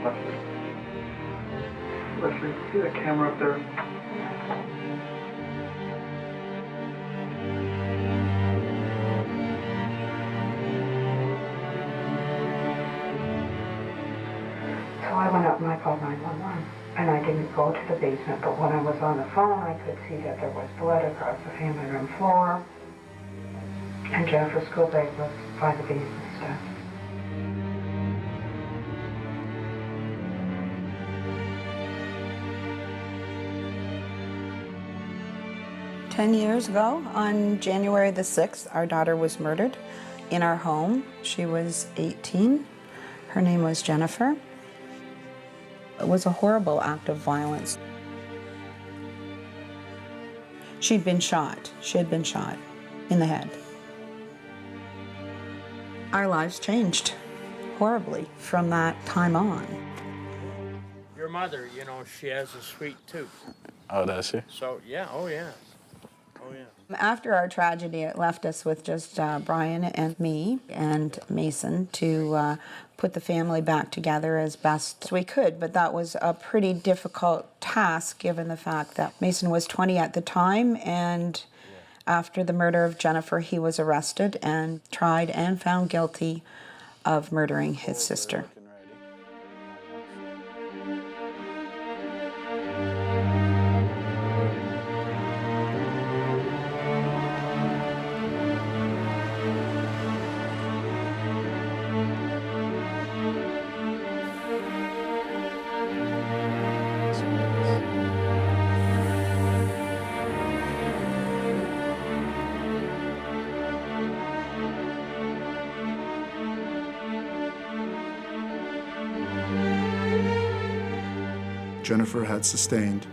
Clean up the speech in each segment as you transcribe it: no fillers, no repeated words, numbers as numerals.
Leslie. Leslie, see the camera up there? So I went up and I called 911. And I didn't go to the basement, but when I was on the phone, I could see that there was blood across the family room floor. And Jennifer's school bag was by the basement steps. Ten years ago, on January the 6th, our daughter was murdered in our home. She was 18. Her name was Jennifer. It was a horrible act of violence. She'd been shot. She had been shot in the head. Our lives changed horribly from that time on. Your mother, you know, she has a sweet tooth. Oh, does she? So, yeah, oh, yeah. Oh, yeah. After our tragedy, it left us with just Brian and me and Mason to put the family back together as best we could. But that was a pretty difficult task given the fact that Mason was 20 at the time, and after the murder of Jennifer, he was arrested and tried and found guilty of murdering his sister. Jennifer had sustained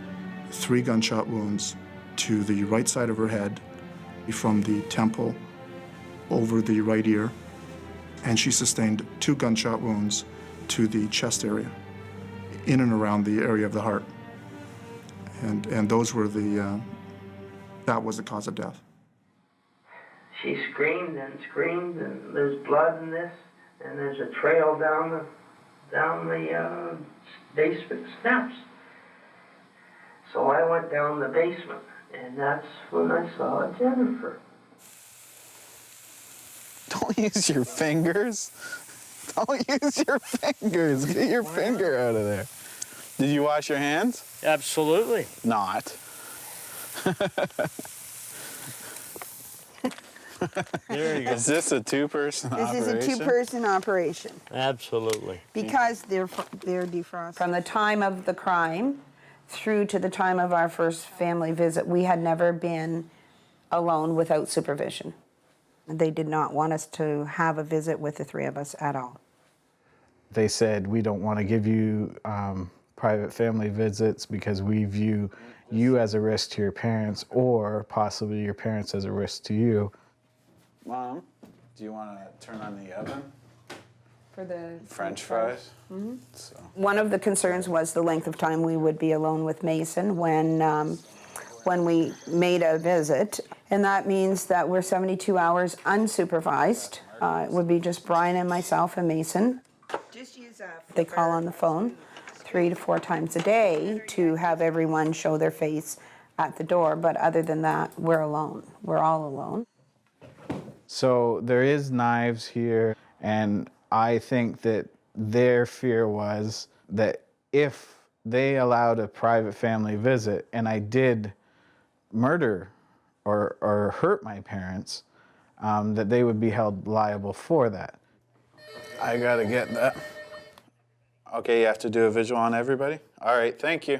3 gunshot wounds to the right side of her head, from the temple over the right ear, and she sustained 2 gunshot wounds to the chest area, in and around the area of the heart. And those were that was the cause of death. She screamed, and there's blood in this, and there's a trail down the basement steps. So I went down the basement, and that's when I saw Jennifer. Don't use your fingers. Don't use your fingers. Get your finger out of there. Did you wash your hands? Absolutely. Not. There you go. Is this a two-person operation? This is a two-person operation. Absolutely. Because they're defrosted. From the time of the crime through to the time of our first family visit, we had never been alone without supervision. They did not want us to have a visit with the 3 of us at all. They said, we don't want to give you private family visits because we view you as a risk to your parents, or possibly your parents as a risk to you. Mom, do you want to turn on the oven? For the French fries? Mm-hmm. So. One of the concerns was the length of time we would be alone with Mason when we made a visit. And that means that we're 72 hours unsupervised. It would be just Brian and myself and Mason. They call on the phone 3 to 4 times a day to have everyone show their face at the door. But other than that, we're alone. We're all alone. So there is knives here, and I think that their fear was that if they allowed a private family visit and I did murder or hurt my parents, that they would be held liable for that. I gotta get that. Okay, you have to do a visual on everybody? All right, thank you.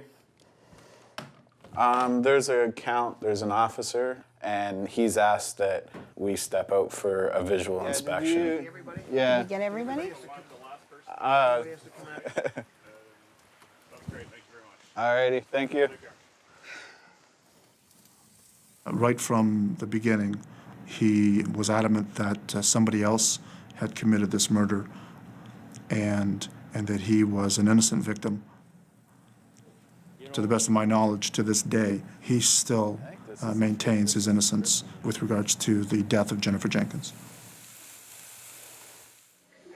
There's there's an officer, and he's asked that we step out for a visual inspection. Did you get everybody? All righty, thank you. Right from the beginning, he was adamant that somebody else had committed this murder, and that he was an innocent victim. To the best of my knowledge, to this day, he still maintains his innocence with regards to the death of Jennifer Jenkins.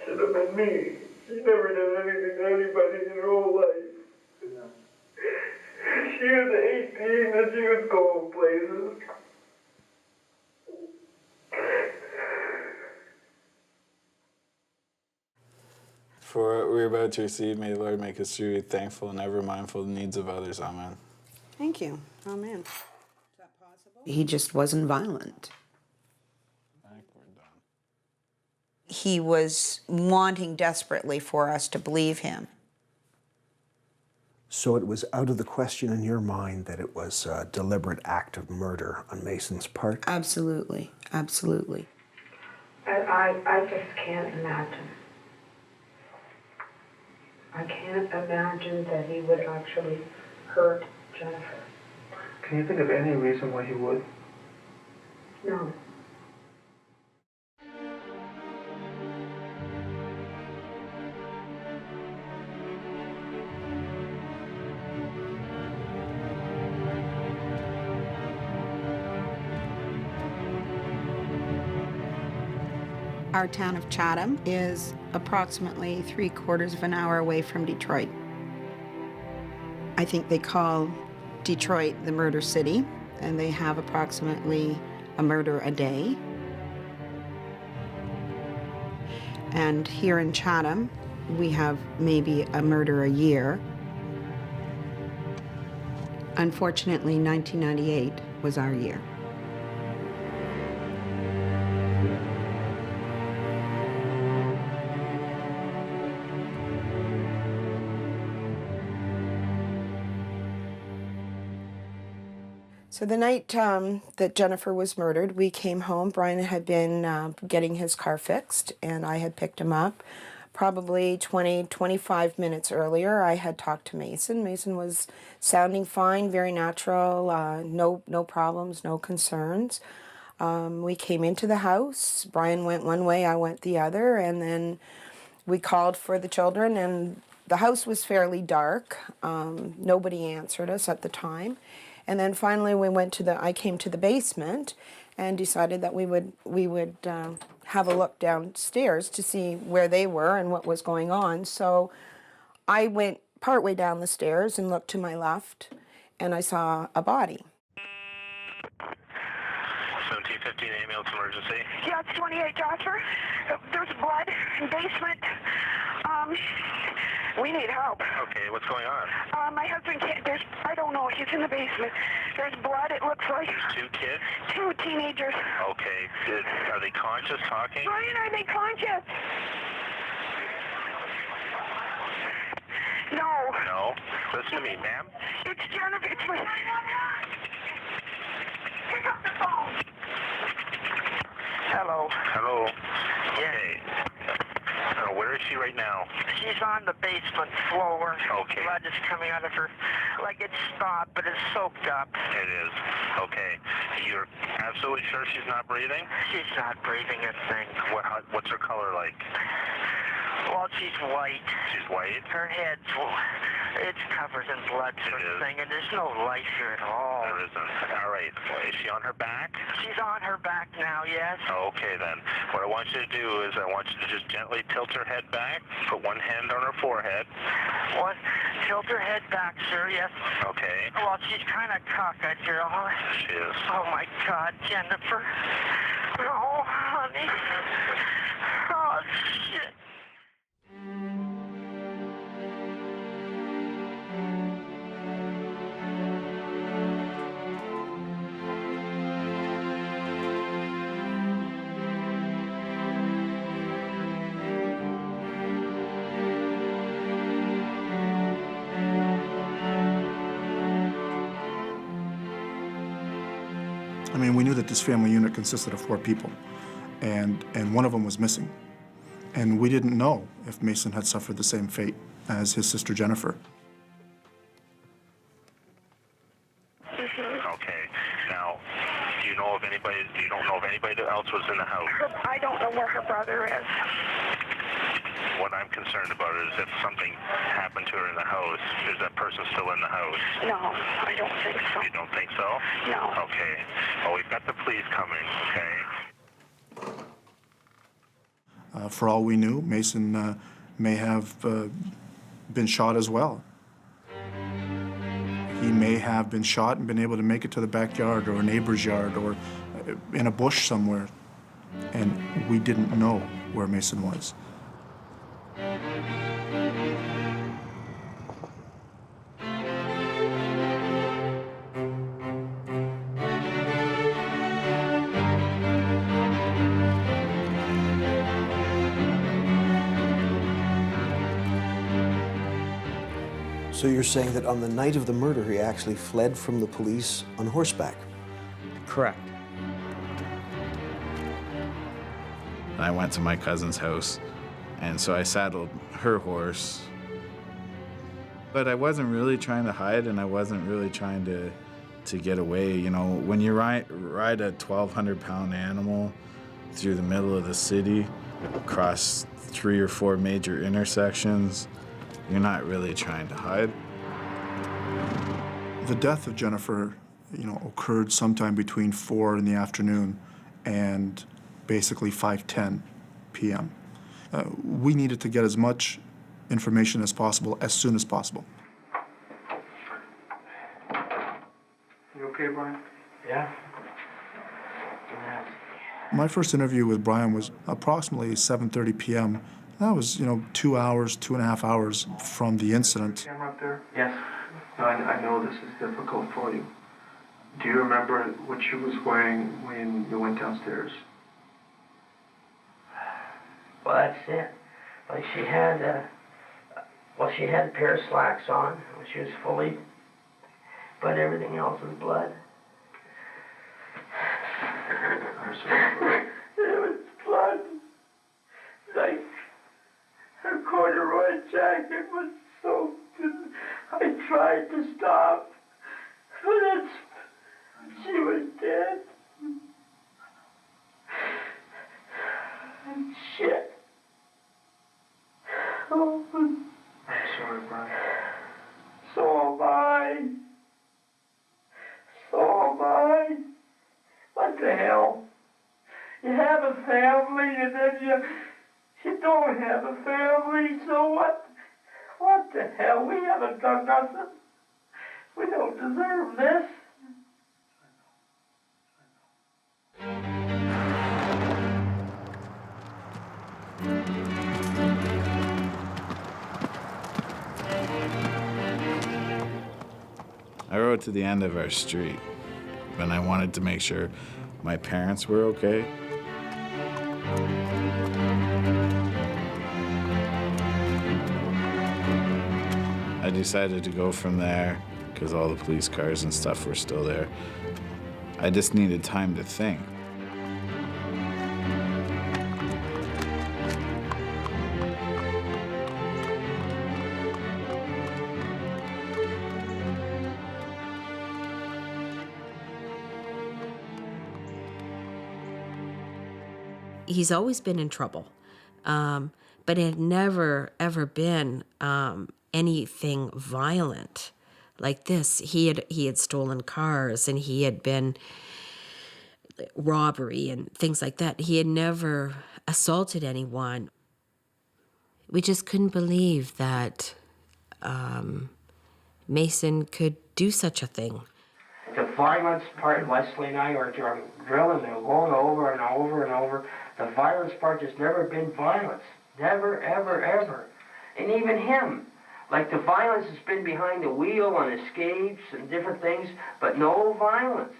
Should have been me. She never did anything to anybody in her whole life. She was 18 and she was going places. For what we're about to receive, may the Lord make us truly thankful and ever mindful of the needs of others. Amen. Thank you. Amen. Is that possible? He just wasn't violent. I think we're done. He was wanting desperately for us to believe him. So it was out of the question in your mind that it was a deliberate act of murder on Mason's part? Absolutely. Absolutely. I just can't imagine. I can't imagine that he would actually hurt Jennifer. Can you think of any reason why he would? No. Our town of Chatham is approximately 3/4 of an hour away from Detroit. I think they call Detroit the murder city, and they have approximately a murder a day. And here in Chatham, we have maybe a murder a year. Unfortunately, 1998 was our year. So the night that Jennifer was murdered, we came home. Brian had been getting his car fixed, and I had picked him up. Probably 25 minutes earlier, I had talked to Mason. Mason was sounding fine, very natural, no problems, no concerns. We came into the house. Brian went one way, I went the other, and then we called for the children, and the house was fairly dark. Nobody answered us at the time. And then finally I came to the basement and decided that we would have a look downstairs to see where they were and what was going on. So I went partway down the stairs and looked to my left, and I saw a body. 1715 ambulance emergency. Yeah, it's 28 Jasper. There's blood in basement. We need help. Okay, what's going on? My husband can't, I don't know, he's in the basement. There's blood, it looks like. Two kids? Two teenagers. Okay, are they conscious, talking? Brian, are they conscious? No. No? Listen to me, ma'am. It's Jennifer, it's my... Pick up the phone. Hello. Hello. Okay. Where is she right now? She's on the basement floor. Okay. Blood is coming out of her, like it's stopped, but it's soaked up. It is. Okay. You're absolutely sure she's not breathing? She's not breathing a thing. What's her color like? Well, she's white. She's white? Her head's, it's covered in blood sort of thing, and there's no life here at all. There isn't. All right. Is she on her back? She's on her back now, yes. Okay, then. What I want you to do is I want you to just gently tilt her head back, put one hand on her forehead. What? Tilt her head back, sir, yes. Okay. Well, she's kind of cockeyed here. She is. Oh, my God, Jennifer. Oh, honey. Oh, shit. I mean, we knew that this family unit consisted of 4 people, and one of them was missing. And we didn't know if Mason had suffered the same fate as his sister Jennifer. Okay. Now, you don't know if anybody else was in the house? I don't know where her brother is. What I'm concerned about is if something happened to her in the house, is that person still in the house? No, I don't think so. You don't think so? No. Okay. Well, we've got the police coming, okay? For all we knew, Mason may have been shot as well. He may have been shot and been able to make it to the backyard or a neighbor's yard or in a bush somewhere, and we didn't know where Mason was. So you're saying that on the night of the murder, he actually fled from the police on horseback? Correct. I went to my cousin's house, and so I saddled her horse. But I wasn't really trying to hide, and I wasn't really trying to get away. You know, when you ride a 1,200-pound animal through the middle of the city, across 3 or 4 major intersections, you're not really trying to hide. The death of Jennifer, occurred sometime between 4 in the afternoon and basically 5:10 p.m. We needed to get as much information as possible as soon as possible. You okay, Brian? Yeah. My first interview with Brian was approximately 7:30 p.m. That was, 2 hours, 2.5 hours from the incident. Camera up there? Yes. I know this is difficult for you. Do you remember what she was wearing when you went downstairs? Well, that's it. Like she had a pair of slacks on. She was fully, but everything else was blood. I'm sorry. It was blood. Like her corduroy jacket was soaked. I tried to stop, but she was dead. Shit. Oh. I'm sorry, Brian. So am I. So am I. What the hell? You have a family and then you don't have a family, so what? What the hell? We haven't done nothing. We don't deserve this. I rode to the end of our street, and I wanted to make sure my parents were okay. I decided to go from there because all the police cars and stuff were still there. I just needed time to think. He's always been in trouble, but it had never, ever been anything violent like this. He had stolen cars, and he had been robbery and things like that. He had never assaulted anyone. We just couldn't believe that Mason could do such a thing. The violence part, Leslie and I were drilling and going over and over and over. The violence part has never been violence. Never, ever, ever. And even him. Like the violence has been behind the wheel on escapes and different things, but no violence.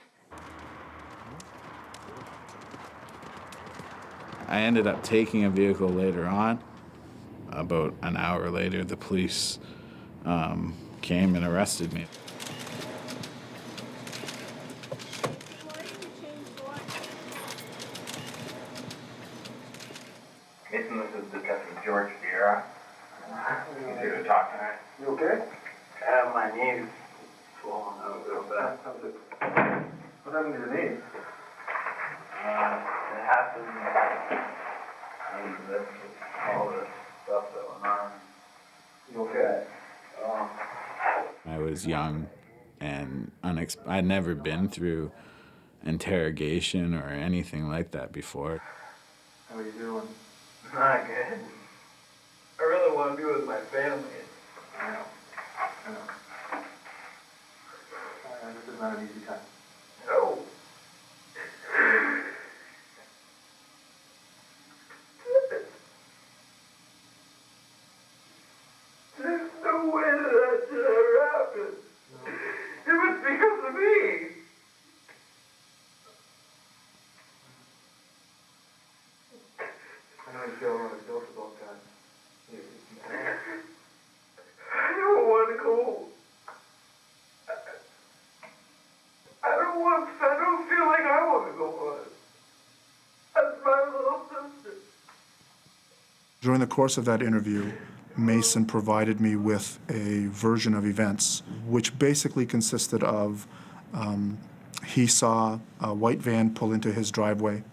I ended up taking a vehicle later on. About an hour later, the police came and arrested me. Mason, this is Detective George Vieira. I'm here to talk tonight. You okay? My knee's swollen out a little bit. What happened to your knee? It happened with all this stuff that went on. You okay? I was young and I'd never been through interrogation or anything like that before. How are you doing? Not good. I really want to be with my family. I know. This is not an easy time. No. There's no way that should ever happen. It was because of me. I know you feel really guilt about that. I don't want to go. I don't feel like I want to go on. That's my little sister. During the course of that interview, Mason provided me with a version of events, which basically consisted of he saw a white van pull into his driveway.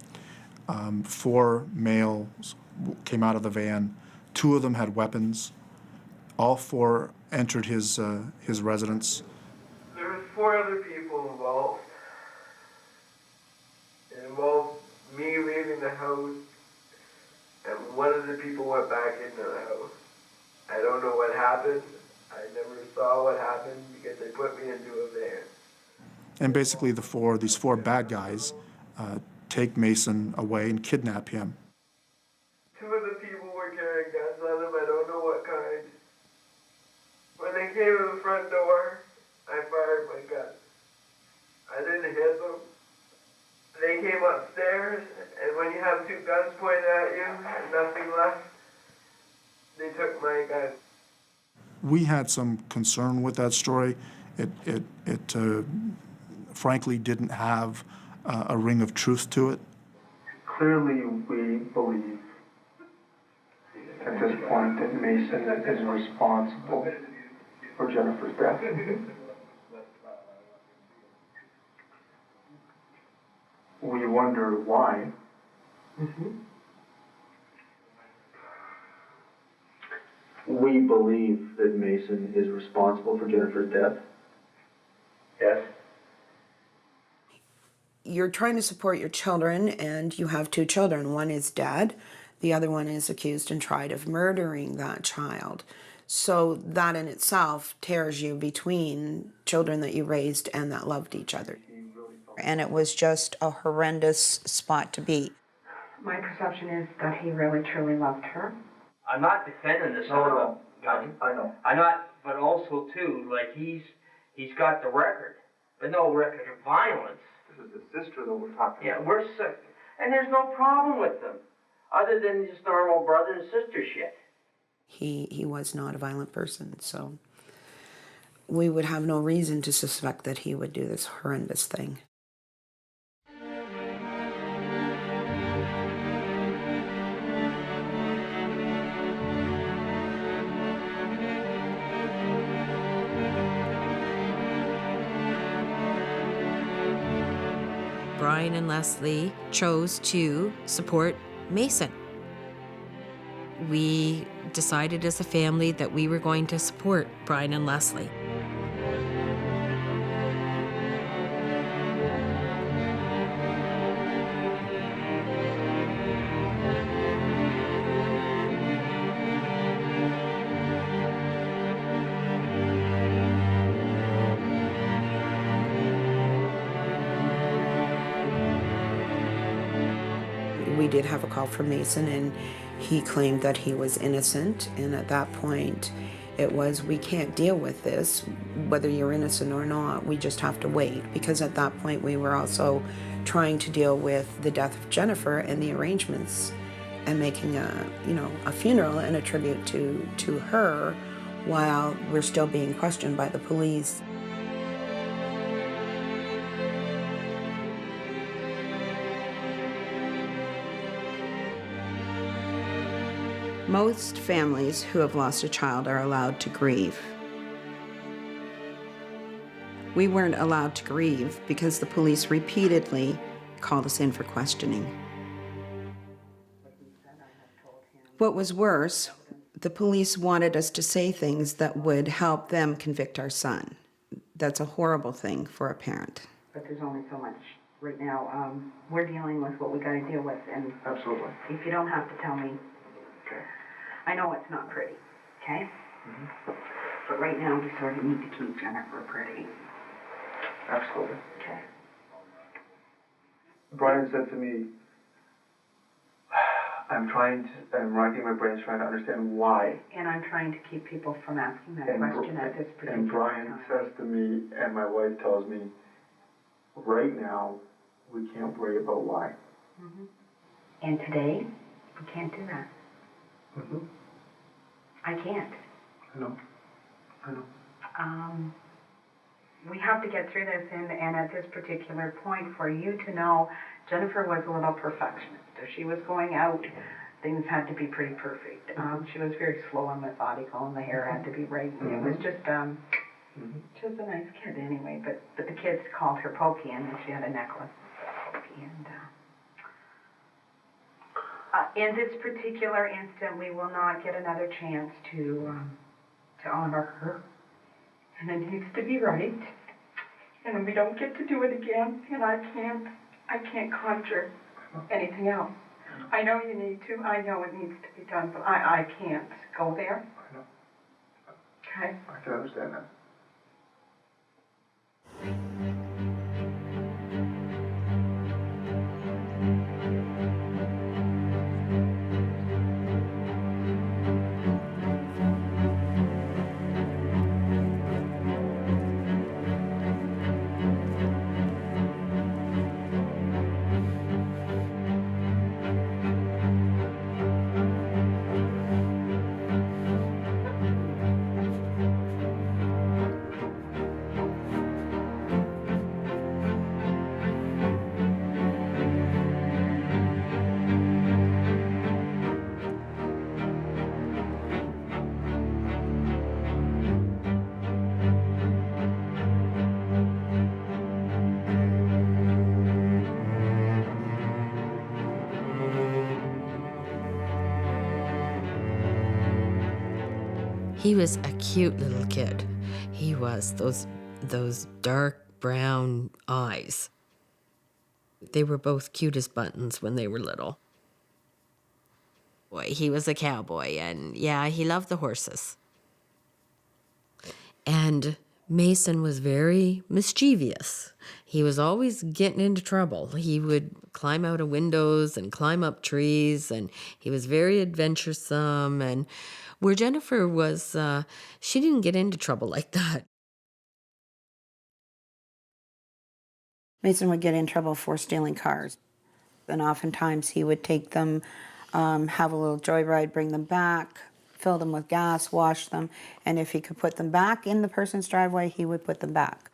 4 males came out of the van. 2 of them had weapons. All 4 entered his residence. There was 4 other people involved. It involved me leaving the house, and one of the people went back into the house. I don't know what happened. I never saw what happened because they put me into a van. And basically these 4 bad guys take Mason away and kidnap him. 2 of the people were carrying guns on them. I don't know what kind. When they came to the front door, I fired my gun. I didn't hit them. They came upstairs, and when you have 2 guns pointed at you and nothing left, they took my gun. We had some concern with that story. It frankly didn't have a ring of truth to it. Clearly, we believe at this point that Mason is responsible for Jennifer's death. We wonder why. We believe that Mason is responsible for Jennifer's death. Yes. You're trying to support your children, and you have 2 children. One is dead. The other one is accused and tried of murdering that child. So that in itself tears you between children that you raised and that loved each other. And it was just a horrendous spot to be. My perception is that he really truly loved her. I'm not defending this other gun. I know. I'm not, but also too, like he's got the record, but no record of violence. This is the sister that we're talking Yeah, about. we're sick, and there's no problem with them, other than just normal brother and sister shit. He was not a violent person, so we would have no reason to suspect that he would do this horrendous thing. Brian and Leslie chose to support Mason. We decided as a family that we were going to support Brian and Leslie. We did have a call from Mason, and he claimed that he was innocent, and at that point it was, we can't deal with this, whether you're innocent or not, we just have to wait, because at that point we were also trying to deal with the death of Jennifer and the arrangements and making a funeral and a tribute to her while we're still being questioned by the police. Most families who have lost a child are allowed to grieve. We weren't allowed to grieve because the police repeatedly called us in for questioning. What was worse, the police wanted us to say things that would help them convict our son. That's a horrible thing for a parent. But there's only so much right now. We're dealing with what we got to deal with, and Absolutely. if you don't have to tell me, Okay. I know it's not pretty, okay? But right now, we sort of need to keep Jennifer pretty. Absolutely. Okay. Brian said to me, I'm racking my brains trying to understand why. And I'm trying to keep people from asking that question at this particular And Brian time. says to me, and my wife tells me, right now, we can't worry about why. Mm-hmm. And today, we can't do that. Mm-hmm. I can't. I know. We have to get through this, and at this particular point, for you to know, Jennifer was a little perfectionist. If she was going out, things had to be pretty perfect. She was very slow and methodical, and the hair had to be right. And it was just, she was a nice kid anyway, but the kids called her Pokey, and she had a necklace of Pokey. And in this particular instant, we will not get another chance to honor her. And it needs to be right. And we don't get to do it again. And I can't conjure anything else. I know you need to. I know it needs to be done, but I can't go there. I know. Okay? I can understand that. He was a cute little kid. He was, those dark brown eyes. They were both cute as buttons when they were little. Boy, he was a cowboy, and yeah, he loved the horses. And Mason was very mischievous. He was always getting into trouble. He would climb out of windows and climb up trees, and he was very adventuresome. And where Jennifer was, she didn't get into trouble like that. Mason would get in trouble for stealing cars. And oftentimes he would take them, have a little joyride, bring them back, fill them with gas, wash them, and if he could put them back in the person's driveway, he would put them back.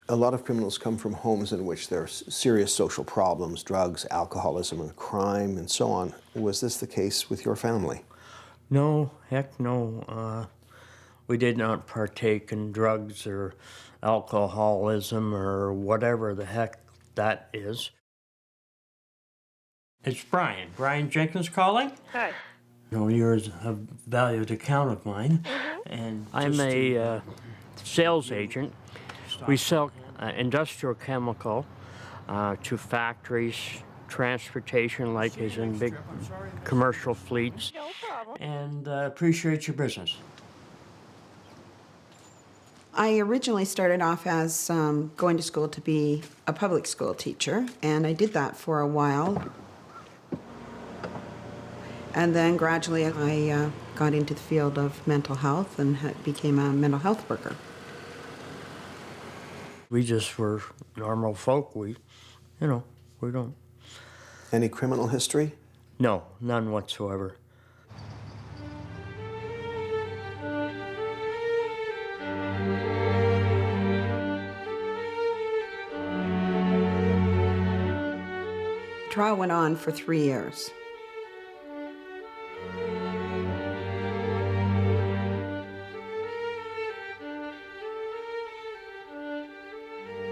A lot of criminals come from homes in which there are serious social problems, drugs, alcoholism, and crime, and so on. Was this the case with your family? No, heck no. We did not partake in drugs or alcoholism or whatever the heck that is. It's Brian. Brian Jenkins calling. Hi. No, you're a valued account of mine. And I'm a sales agent. We sell industrial chemical to factories, transportation, like is in big commercial fleets. No problem. And appreciate your business. I originally started off as going to school to be a public school teacher, and I did that for a while. And then gradually I got into the field of mental health and became a mental health worker. We just were normal folk. We don't. Any criminal history? No, none whatsoever. The trial went on for 3 years.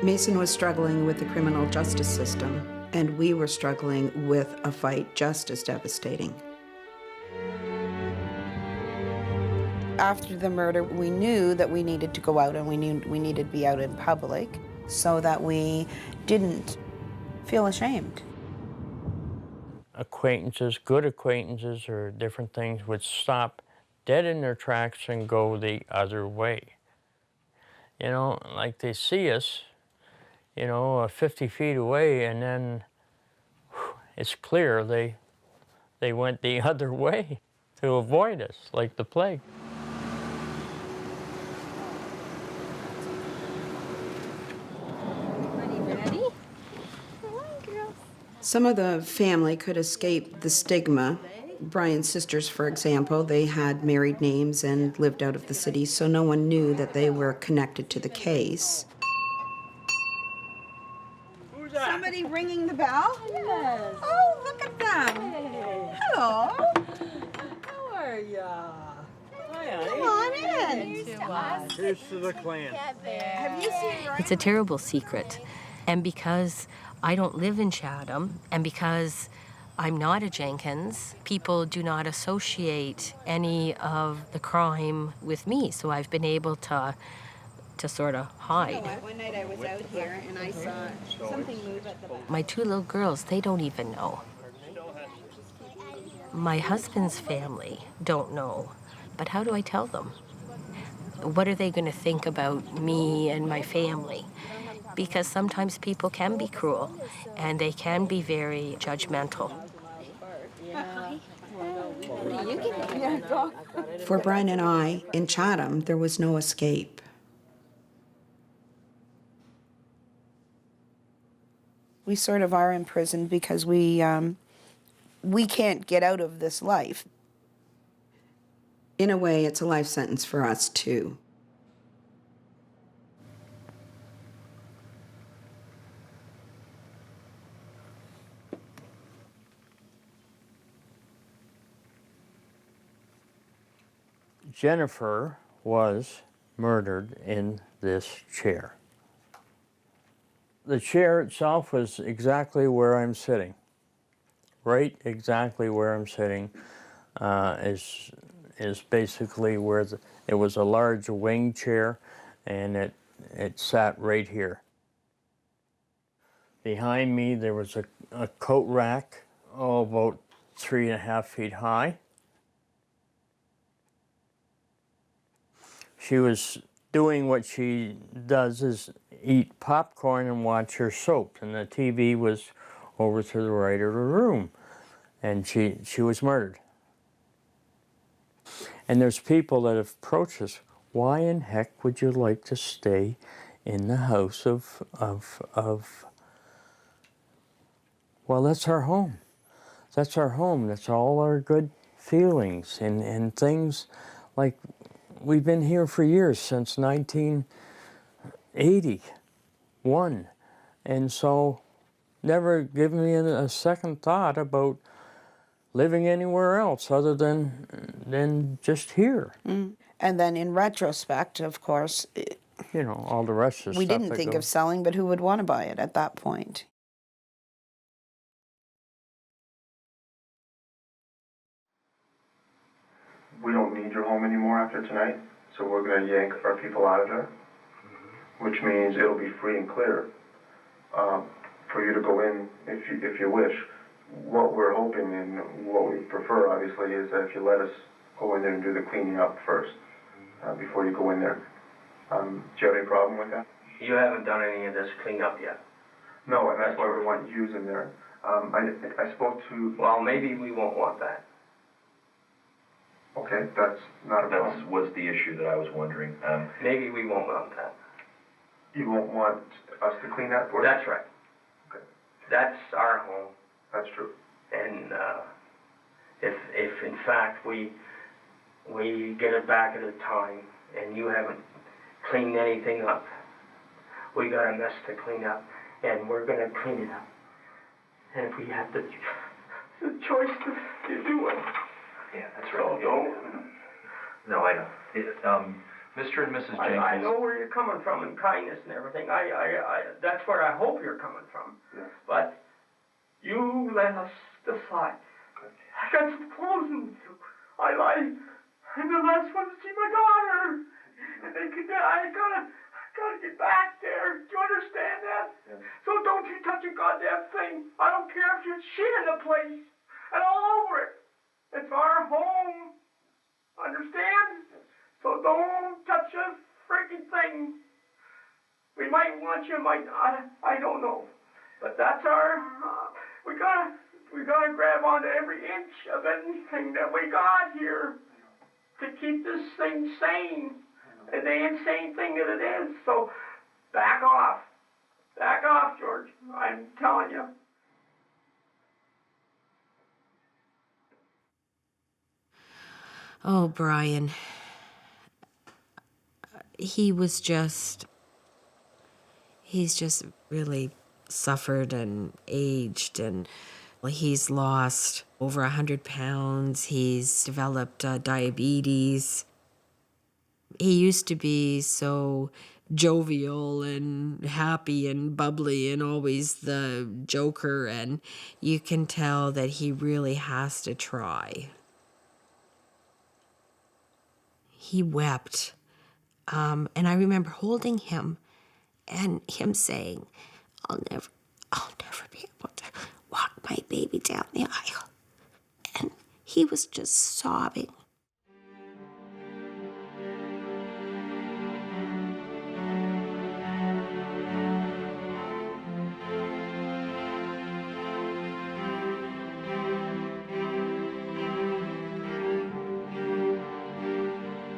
Mason was struggling with the criminal justice system, and we were struggling with a fight just as devastating. After the murder, we knew that we needed to go out, and we knew we needed to be out in public so that we didn't feel ashamed. Acquaintances, good acquaintances or different things would stop dead in their tracks and go the other way. You know, like they see us, you know, 50 feet away, and then it's clear they went the other way to avoid us, like the plague. Ready? Come on, girls. Some of the family could escape the stigma. Brian's sisters, for example, they had married names and lived out of the city, so no one knew that they were connected to the case. Who's that? Somebody ringing the bell? Yes. Oh, look at them. Hey. Hello. How are ya? Come on in. Here's to the clan. Have you seen Brian? It's a terrible secret. And because I don't live in Chatham, and because I'm not a Jenkins, people do not associate any of the crime with me. So I've been able to sort of hide. One night I was out here and I saw something move at the back. My two little girls, they don't even know. My husband's family don't know. But how do I tell them? What are they going to think about me and my family? Because sometimes people can be cruel and they can be very judgmental. For Brian and I, in Chatham, there was no escape. We sort of are imprisoned because we can't get out of this life. In a way, it's a life sentence for us, too. Jennifer was murdered in this chair. The chair itself was exactly where I'm sitting. Right exactly where I'm sitting is basically where it was a large wing chair, and it sat right here. Behind me there was a coat rack, about 3.5 feet high. She was doing what she does, is eat popcorn and watch her soap, and the TV was over to the right of the room, and she was murdered. And there's people that have approached us, why in heck would you like to stay in the house of well, that's our home. That's our home. That's all our good feelings and things. Like, we've been here for years, since 1981. And so, never given me a second thought about living anywhere else other than just here. Mm. And then in retrospect, of course, you know, all the rest of the we stuff didn't that think goes. of selling, but who would want to buy it at that point? We don't need your home anymore after tonight, so we're going to yank our people out of there, which means it'll be free and clear for you to go in if you wish. What we're hoping and what we prefer, obviously, is that if you let us go in there and do the cleaning up first before you go in there. Do you have any problem with that? You haven't done any of this cleanup yet. No, and that's why we want you in there. I spoke to... Well, maybe we won't want that. Okay, that's not a problem. That was the issue that I was wondering. Maybe we won't want that. You won't want us to clean that for you? That's right. Okay. That's our home. That's true. And if in fact we get it back at a time and you haven't cleaned anything up, we got a mess to clean up, and we're going to clean it up. And if we have the choice to do it. Yeah, that's right. No, I know. Mr. and Mrs. Jenkins. I know where you're coming from and kindness and everything. That's where I hope you're coming from. Yeah. But you let us decide. I got some clothes in the I'm the last one to see my daughter. And I gotta get back there. Do you understand that? Yeah. So don't you touch a goddamn thing. I don't care if you shit in the place and all over it. It's our home. Understand? So don't touch a freaking thing. We might want you, might not. I don't know. But that's our. We gotta grab onto every inch of anything that we got here to keep this thing sane. The insane thing that it is. So back off. Back off, George. I'm telling you. Oh, Brian. He's just really suffered and aged, and he's lost over 100 pounds. He's developed diabetes. He used to be so jovial and happy and bubbly and always the joker, and you can tell that he really has to try. He wept. And I remember holding him and him saying, I'll never be able to walk my baby down the aisle. And he was just sobbing.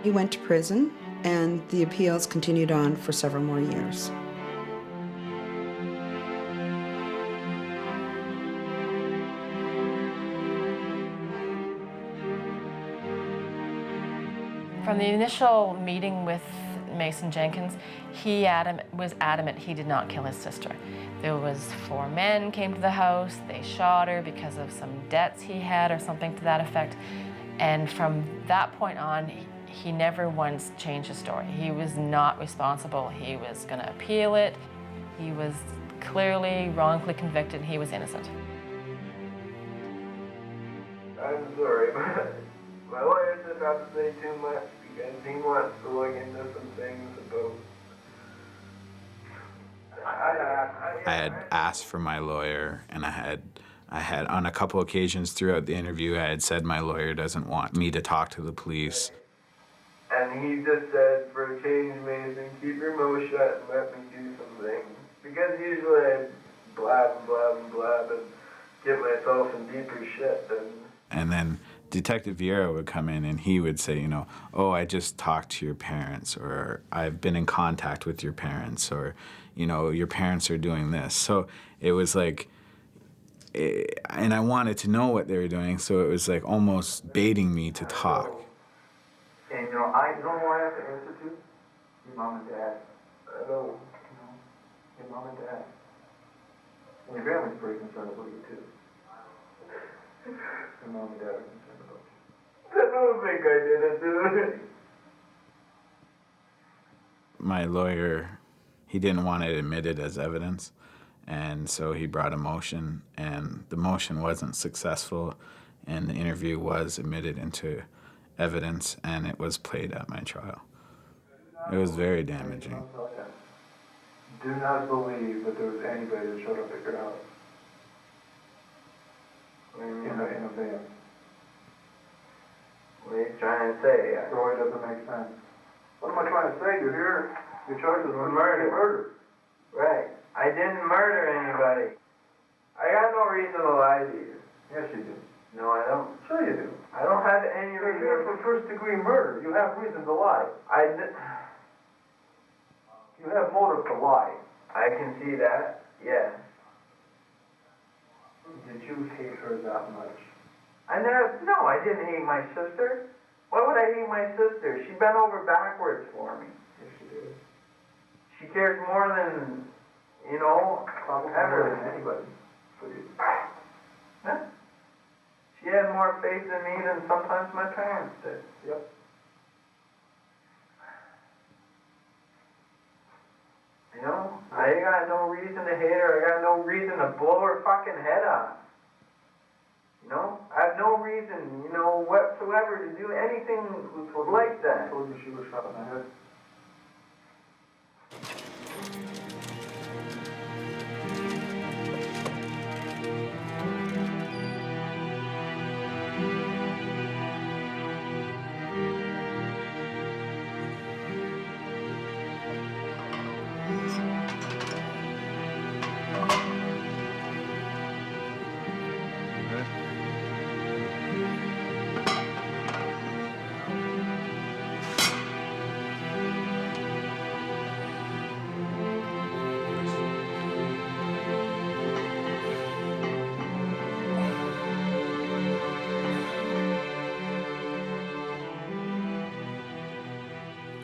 He went to prison, and the appeals continued on for several more years. From the initial meeting with Mason Jenkins, he was adamant he did not kill his sister. There was 4 men came to the house. They shot her because of some debts he had or something to that effect. And from that point on, he never once changed his story. He was not responsible. He was going to appeal it. He was clearly wrongfully convicted. He was innocent. I'm sorry, but my lawyer said not to say too much because he wants to look into some things about. I had asked for my lawyer, and I had on a couple occasions throughout the interview, I had said my lawyer doesn't want me to talk to the police. And he just said, for a change, Mason, keep your mouth shut and let me do some things. Because usually I blab and blab and blab and get myself in deeper shit. And then Detective Vieira would come in and he would say, oh, I just talked to your parents, or I've been in contact with your parents, or, your parents are doing this. So it was like, and I wanted to know what they were doing, so it was like almost baiting me to talk. And you know who I have to answer to? Your mom and dad. I know. Your mom and dad. And your family's pretty concerned about you too. Your mom and dad are concerned about you. I don't think I did it, dude. My lawyer, he didn't want it admitted as evidence, and so he brought a motion, and the motion wasn't successful, and the interview was admitted into evidence, and it was played at my trial. It was very damaging. Do not believe that there was anybody that showed up at your house. In a van. What are you trying to say? The story doesn't make sense. What am I trying to say? You're here. Your charges were murder. Right. I didn't murder anybody. I got no reason to lie to you. Yes, you do. No, I don't. Sure you do. I don't have any reason. You're here for first-degree murder. You have reason to lie. You have motive to lie. I can see that, yes. Did you hate her that much? No, I didn't hate my sister. Why would I hate my sister? She bent over backwards for me. Yes, she did. She cares more than, ever than anybody for you. Huh? She had more faith in me than sometimes my parents did. Yep. I got no reason to hate her. I got no reason to blow her fucking head off. I have no reason, whatsoever to do anything like that. I told you she was shot in the head.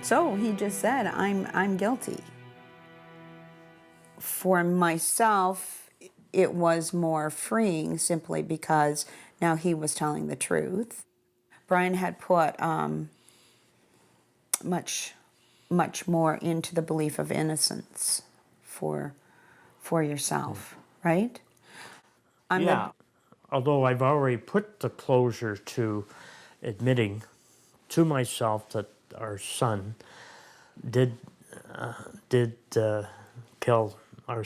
So he just said, I'm guilty. For myself, it was more freeing simply because now he was telling the truth. Brian had put much more into the belief of innocence for yourself, right? Although I've already put the closure to admitting to myself that our son did kill our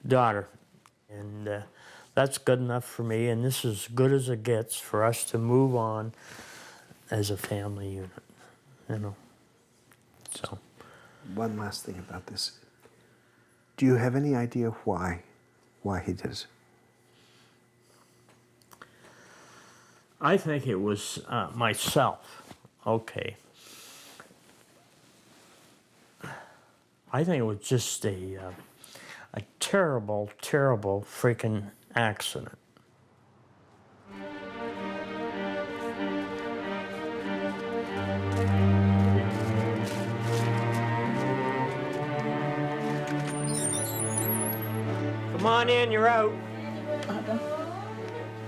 daughter, and that's good enough for me. And this is as good as it gets for us to move on as a family unit, you know. So, one last thing about this: do you have any idea why he did it? I think it was myself. Okay. I think it was just a terrible, terrible freaking accident. Come on in, you're out.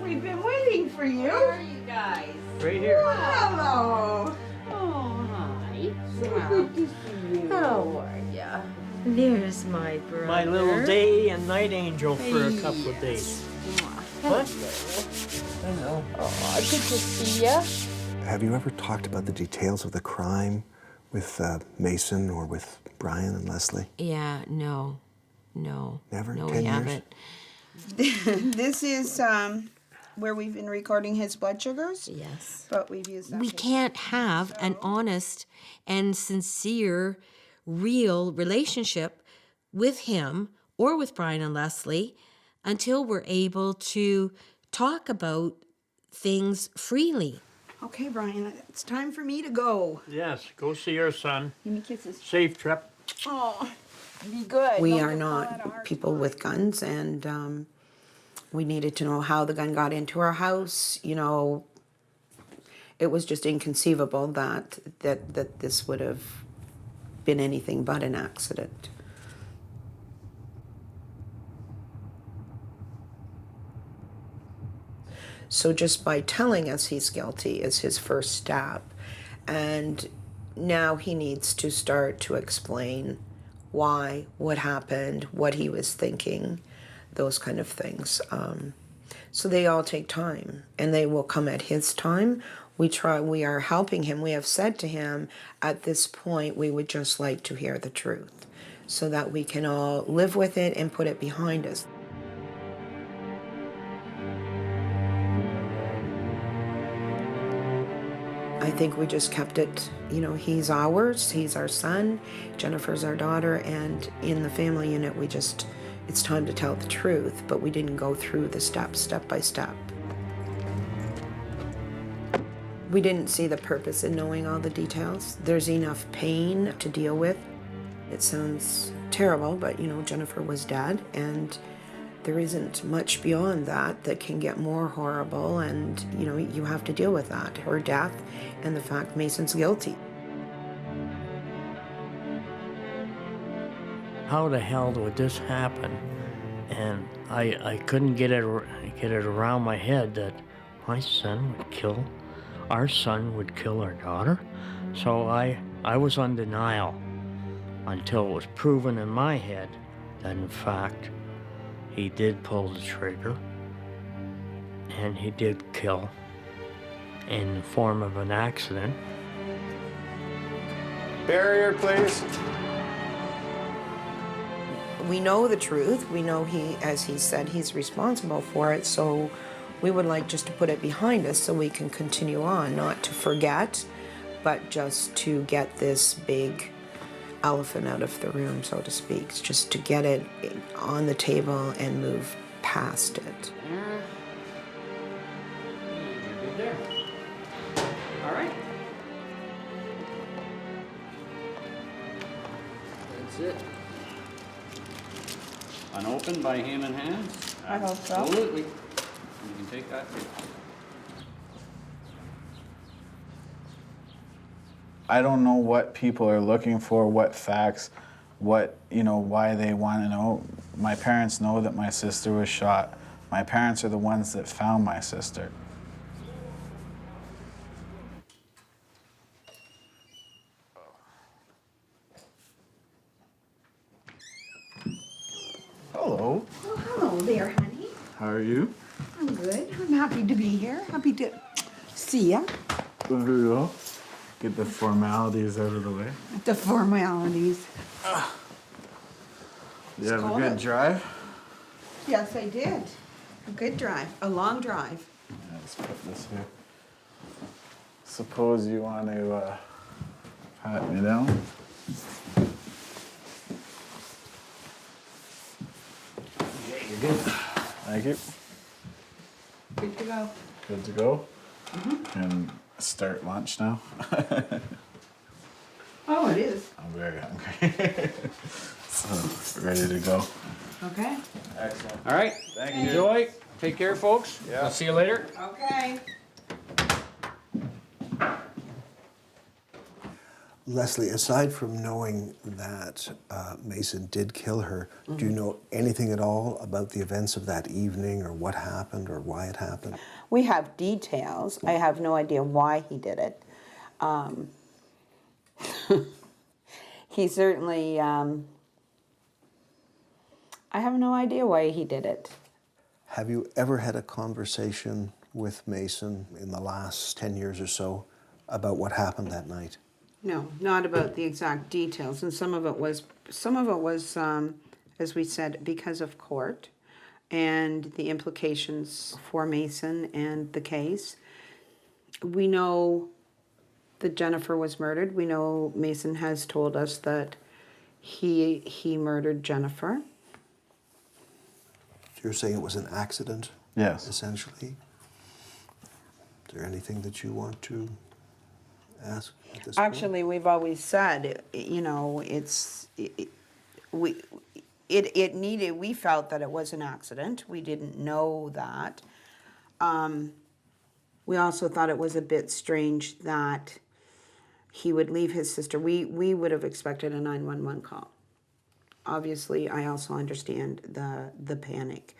We've been waiting for you. Where are you guys? Right here. Oh, hello. Oh, hi. So good to see you. How are ya? There's my brother. My little day and night angel for a couple of days. What? Hello. Oh, good to see ya. Have you ever talked about the details of the crime with Mason or with Brian and Leslie? Yeah, no. Never? No, 10 we years? haven't. This is where we've been recording his blood sugars. Yes. But we've used that. We can't have an honest and sincere, real relationship with him or with Brian and Leslie until we're able to talk about things freely. Okay, Brian, it's time for me to go. Yes, go see your son. Give me kisses. Safe trip. Oh, be good. We Don't are get not caught at a hard people with guns, and we needed to know how the gun got into our house. You know, it was just inconceivable that this would have been anything but an accident. So just by telling us he's guilty is his first step, and now he needs to start to explain why, what happened, what he was thinking, those kind of things. So they all take time, and they will come at his time. We are helping him. We have said to him, at this point, we would just like to hear the truth so that we can all live with it and put it behind us. I think we just kept it, you know, he's ours, he's our son, Jennifer's our daughter, and in the family unit, it's time to tell the truth, but we didn't go through the steps, step by step. We didn't see the purpose in knowing all the details. There's enough pain to deal with. It sounds terrible, but, you know, Jennifer was dead, and there isn't much beyond that can get more horrible, and, you know, you have to deal with that, her death and the fact Mason's guilty. How the hell would this happen? And I couldn't get it around my head that my son would kill, our son would kill our daughter. So I was on denial until it was proven in my head that in fact he did pull the trigger and he did kill in the form of an accident. Barrier, please. We know the truth. We know as he said, he's responsible for it. So we would like just to put it behind us so we can continue on, not to forget, but just to get this big elephant out of the room, so to speak, just to get it on the table and move past it. Good there. All right. That's it. Unopened by human hands? I hope so. Absolutely. You can take that. I don't know what people are looking for, what facts, what, why they want to know. My parents know that my sister was shot. My parents are the ones that found my sister. Hello. Oh, hello there, honey. How are you? I'm good. I'm happy to be here. Happy to see ya. There we go. Get the formalities out of the way. The formalities. You have a good drive? Yes, I did. A good drive. A long drive. Yeah, let's put this here. Suppose you want to pat me down? Yeah, you're good. Thank you. Good to go. Good to go? And start lunch now? Oh, it is. I'm very hungry. So, ready to go. Okay. Excellent. All right. Thank you. Enjoy. Take care, folks. Yeah. I'll see you later. Okay. Leslie, aside from knowing that Mason did kill her, do you know anything at all about the events of that evening or what happened or why it happened? We have details. I have no idea why he did it. He certainly, I have no idea why he did it. Have you ever had a conversation with Mason in the last 10 years or so about what happened that night? No, not about the exact details. And some of it was, as we said, because of court and the implications for Mason and the case. We know that Jennifer was murdered. We know Mason has told us that he murdered Jennifer. So you're saying it was an accident? Yes. Essentially? Is there anything that you want to ask at this Actually, we've always said, we felt that it was an accident. We didn't know that. We also thought it was a bit strange that he would leave his sister. We would have expected a 911 call. Obviously, I also understand the panic.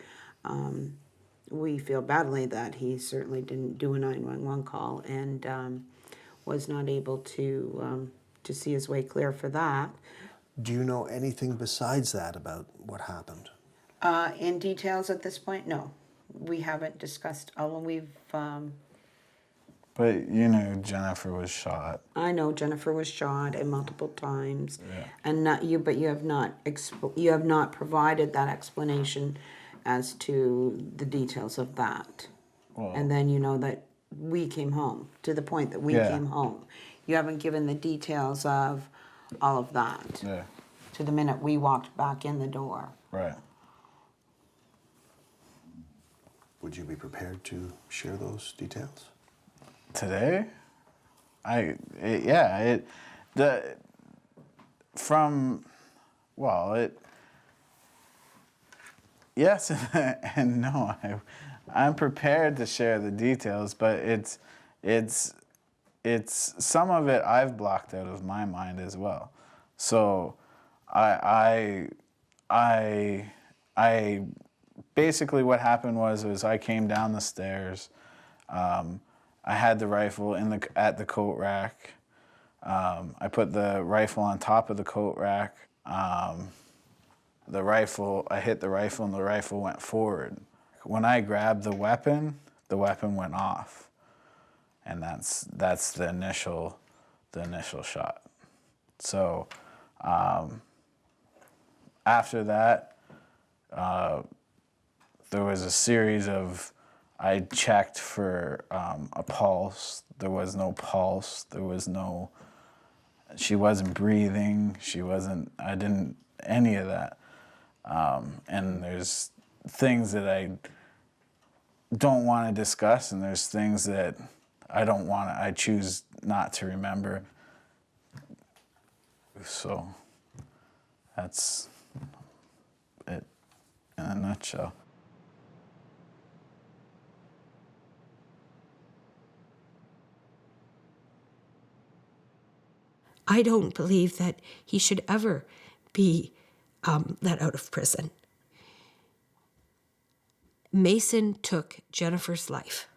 We feel badly that he certainly didn't do a 911 call and was not able to see his way clear for that. Do you know anything besides that about what happened? In details at this point, no. We haven't discussed all. But Jennifer was shot. I know Jennifer was shot and multiple times, Yeah. and but you have not provided that explanation as to the details of that. Well, And then that we came home to the point that we Yeah. came home. You haven't given the details of all of that yeah, to the minute we walked back in the door. right. Would you be prepared to share those details? Today? Yes and no. I'm prepared to share the details, but it's some of it I've blocked out of my mind as well. So I basically what happened was I came down the stairs. I had the rifle at the coat rack. I put the rifle on top of the coat rack. I hit the rifle and the rifle went forward. When I grabbed the weapon went off. And that's the initial shot. So after that, there was a series of, I checked for a pulse. There was no pulse. She wasn't breathing. I didn't, any of that. And there's things that I don't want to discuss, and there's things that I choose not to remember. So that's it in a nutshell. I don't believe that he should ever be let out of prison. Mason took Jennifer's life,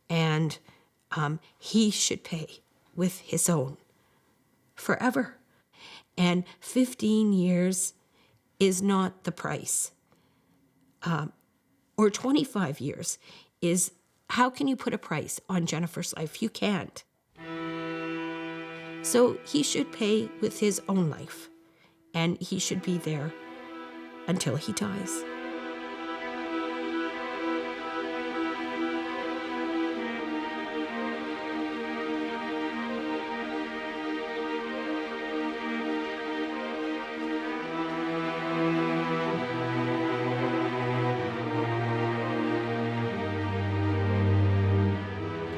and he should pay with his own forever. And 15 years is not the price. Or 25 years is, how can you put a price on Jennifer's life? You can't. So he should pay with his own life, and he should be there until he dies.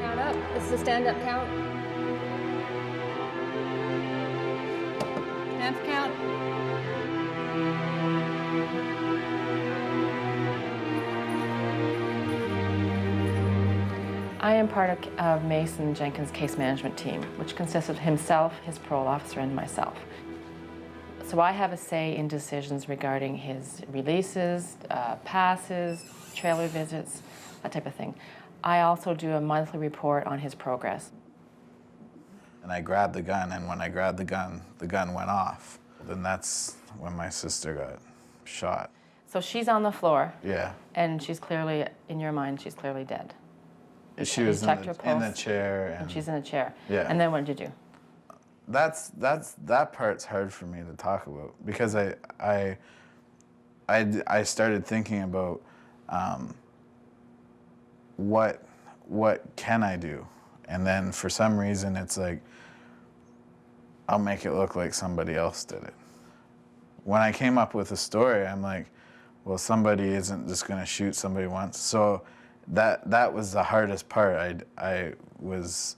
Count up. This is a stand-up count. Half count. I am part of Mason Jenkins' case management team, which consists of himself, his parole officer, and myself. So I have a say in decisions regarding his releases, passes, trailer visits, that type of thing. I also do a monthly report on his progress. And I grabbed the gun, and when I grabbed the gun went off. Then that's when my sister got shot. So she's on the floor. Yeah. And she's clearly, in your mind, she's clearly dead. She was in the chair. And she's in a chair. Yeah. And then what did you do? That part's hard for me to talk about, because I started thinking about what can I do, and then for some reason it's like, I'll make it look like somebody else did it. When I came up with a story, I'm like, well, somebody isn't just gonna shoot somebody once. So that was the hardest part. I was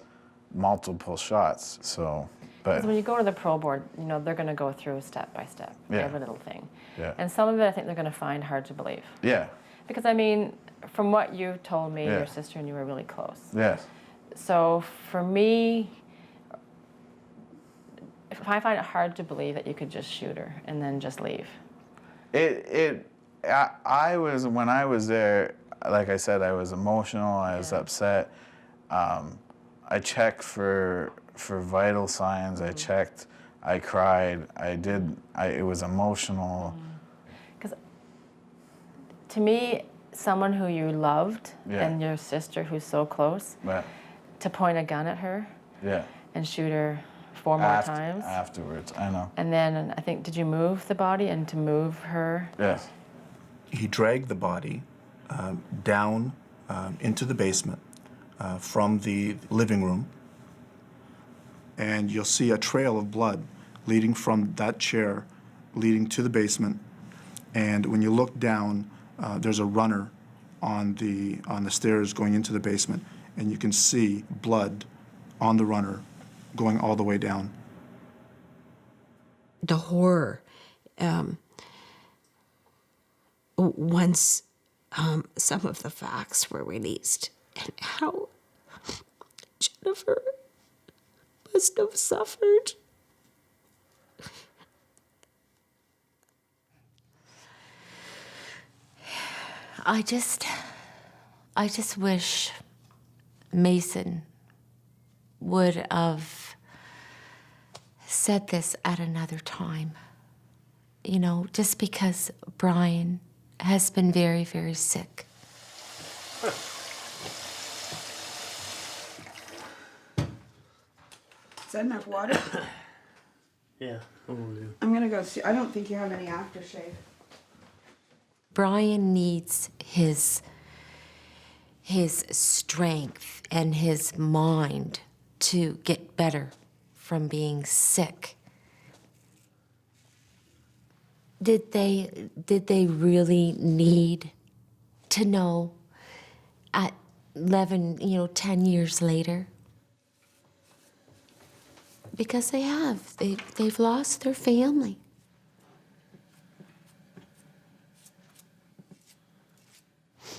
multiple shots. So, but because when you go to the parole board, you know, they're gonna go through step by step, every little thing. Yeah. And some of it I think they're gonna find hard to believe. Yeah. Because I mean, from what you told me, Yeah. your sister and you were really close. Yes. So for me, I find it hard to believe that you could just shoot her and then just leave. I was, when I was there, like I said, I was emotional, I was upset. I checked for vital signs, I checked, I cried, it was emotional. Because to me, someone who you loved and your sister who's so close, to point a gun at her and shoot her 4 more times. Afterwards, I know. And then I think, did you move the body and to move her? Yes. He dragged the body down into the basement from the living room, and you'll see a trail of blood leading from that chair, leading to the basement. And when you look down, there's a runner on the stairs going into the basement, and you can see blood on the runner going all the way down. The horror. Once some of the facts were released, and how Jennifer must have suffered. I just wish Mason would have said this at another time. You know, just because Brian has been very, very sick. Is that enough water? Yeah, I will do. I'm gonna go see. I don't think you have any aftershave. Brian needs his strength and his mind to get better from being sick. Did they really need to know at 11, 10 years later? Because they have. They've lost their family.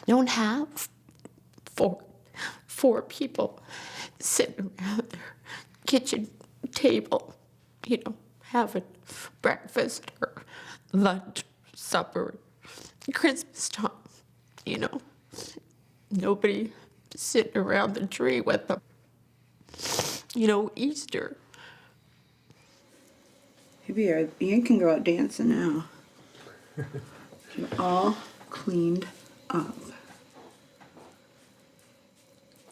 You don't have four people sitting around their kitchen table having breakfast or lunch, supper, Christmas time, Nobody sitting around the tree with them. Easter. Maybe you can go out dancing now. You're all cleaned up.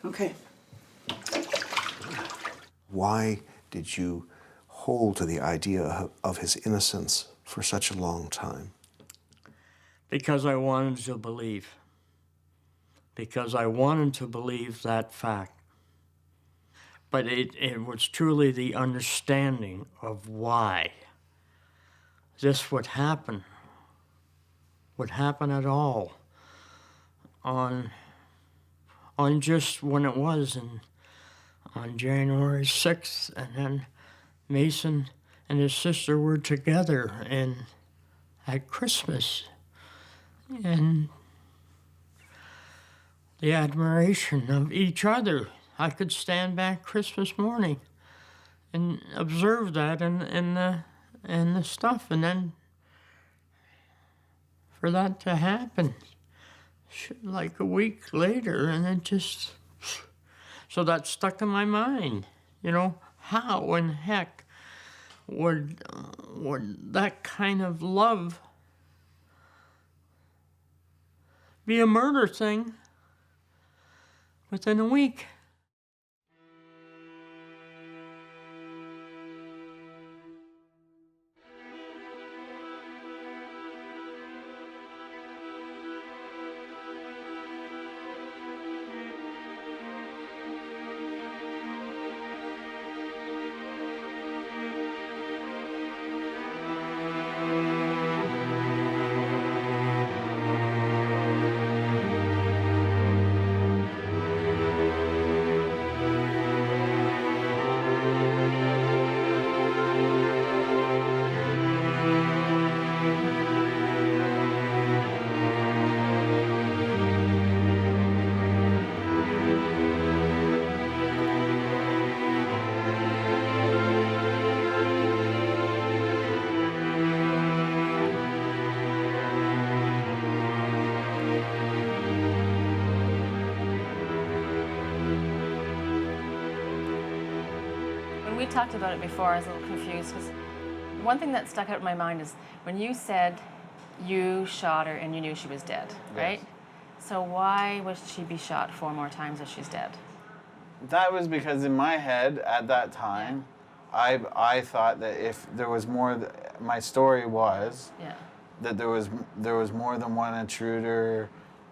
Okay. Why did you hold to the idea of his innocence for such a long time? Because I wanted to believe. Because I wanted to believe that fact. But it was truly the understanding of why this would happen at all on just when it was on January 6th, and then Mason and his sister were together at Christmas, and the admiration of each other. I could stand back Christmas morning and observe that and the stuff, and then for that to happen like a week later, and it just, so that stuck in my mind. How in heck would that kind of love be a murder thing within a week? We talked about it before. I was a little confused because one thing that stuck out in my mind is when you said you shot her and you knew she was dead, right? Yes. So why would she be shot 4 more times if she's dead? That was because in my head at that time, I thought that if there was more, my story was that there was more than one intruder,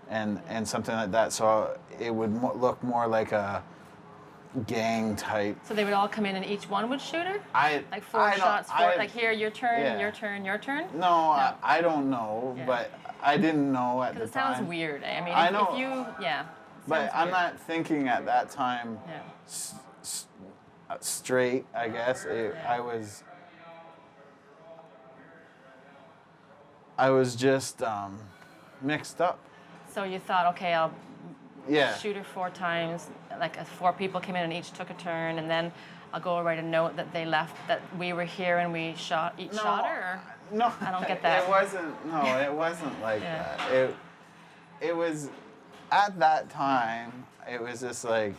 and something like that. So it would look more like a gang type. So they would all come in and each one would shoot her? Like 4 shots, like here, your turn, your turn, your turn? No. I don't know, but I didn't know at the time. Because it sounds weird. I mean, I know. if you, But I'm not thinking at that time straight, I guess. I was just mixed up. So you thought, okay, I'll Yeah. shoot her 4 times, like 4 people came in and each took a turn, and then I'll go write a note that they left, that we were here and we shot her? Or? No, I don't get that. It wasn't like that. It was, at that time, it was just like,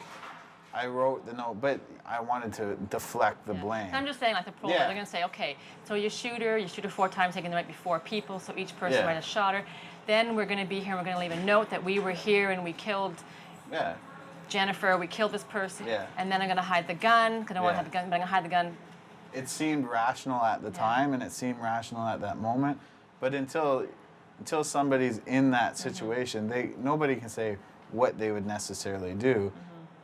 I wrote the note, but I wanted to deflect the blame. I'm just saying, like the prologue, they're going to say, okay, so you shoot her 4 times, thinking there might be 4 people, so each person might have shot her. Then we're going to be here and we're going to leave a note that we were here and we killed Jennifer, we killed this person, and then I'm going to hide the gun, because I don't want to have the gun, but I'm going to hide the gun. It seemed rational at the time, and it seemed rational at that moment, but until somebody's in that situation, nobody can say what they would necessarily do.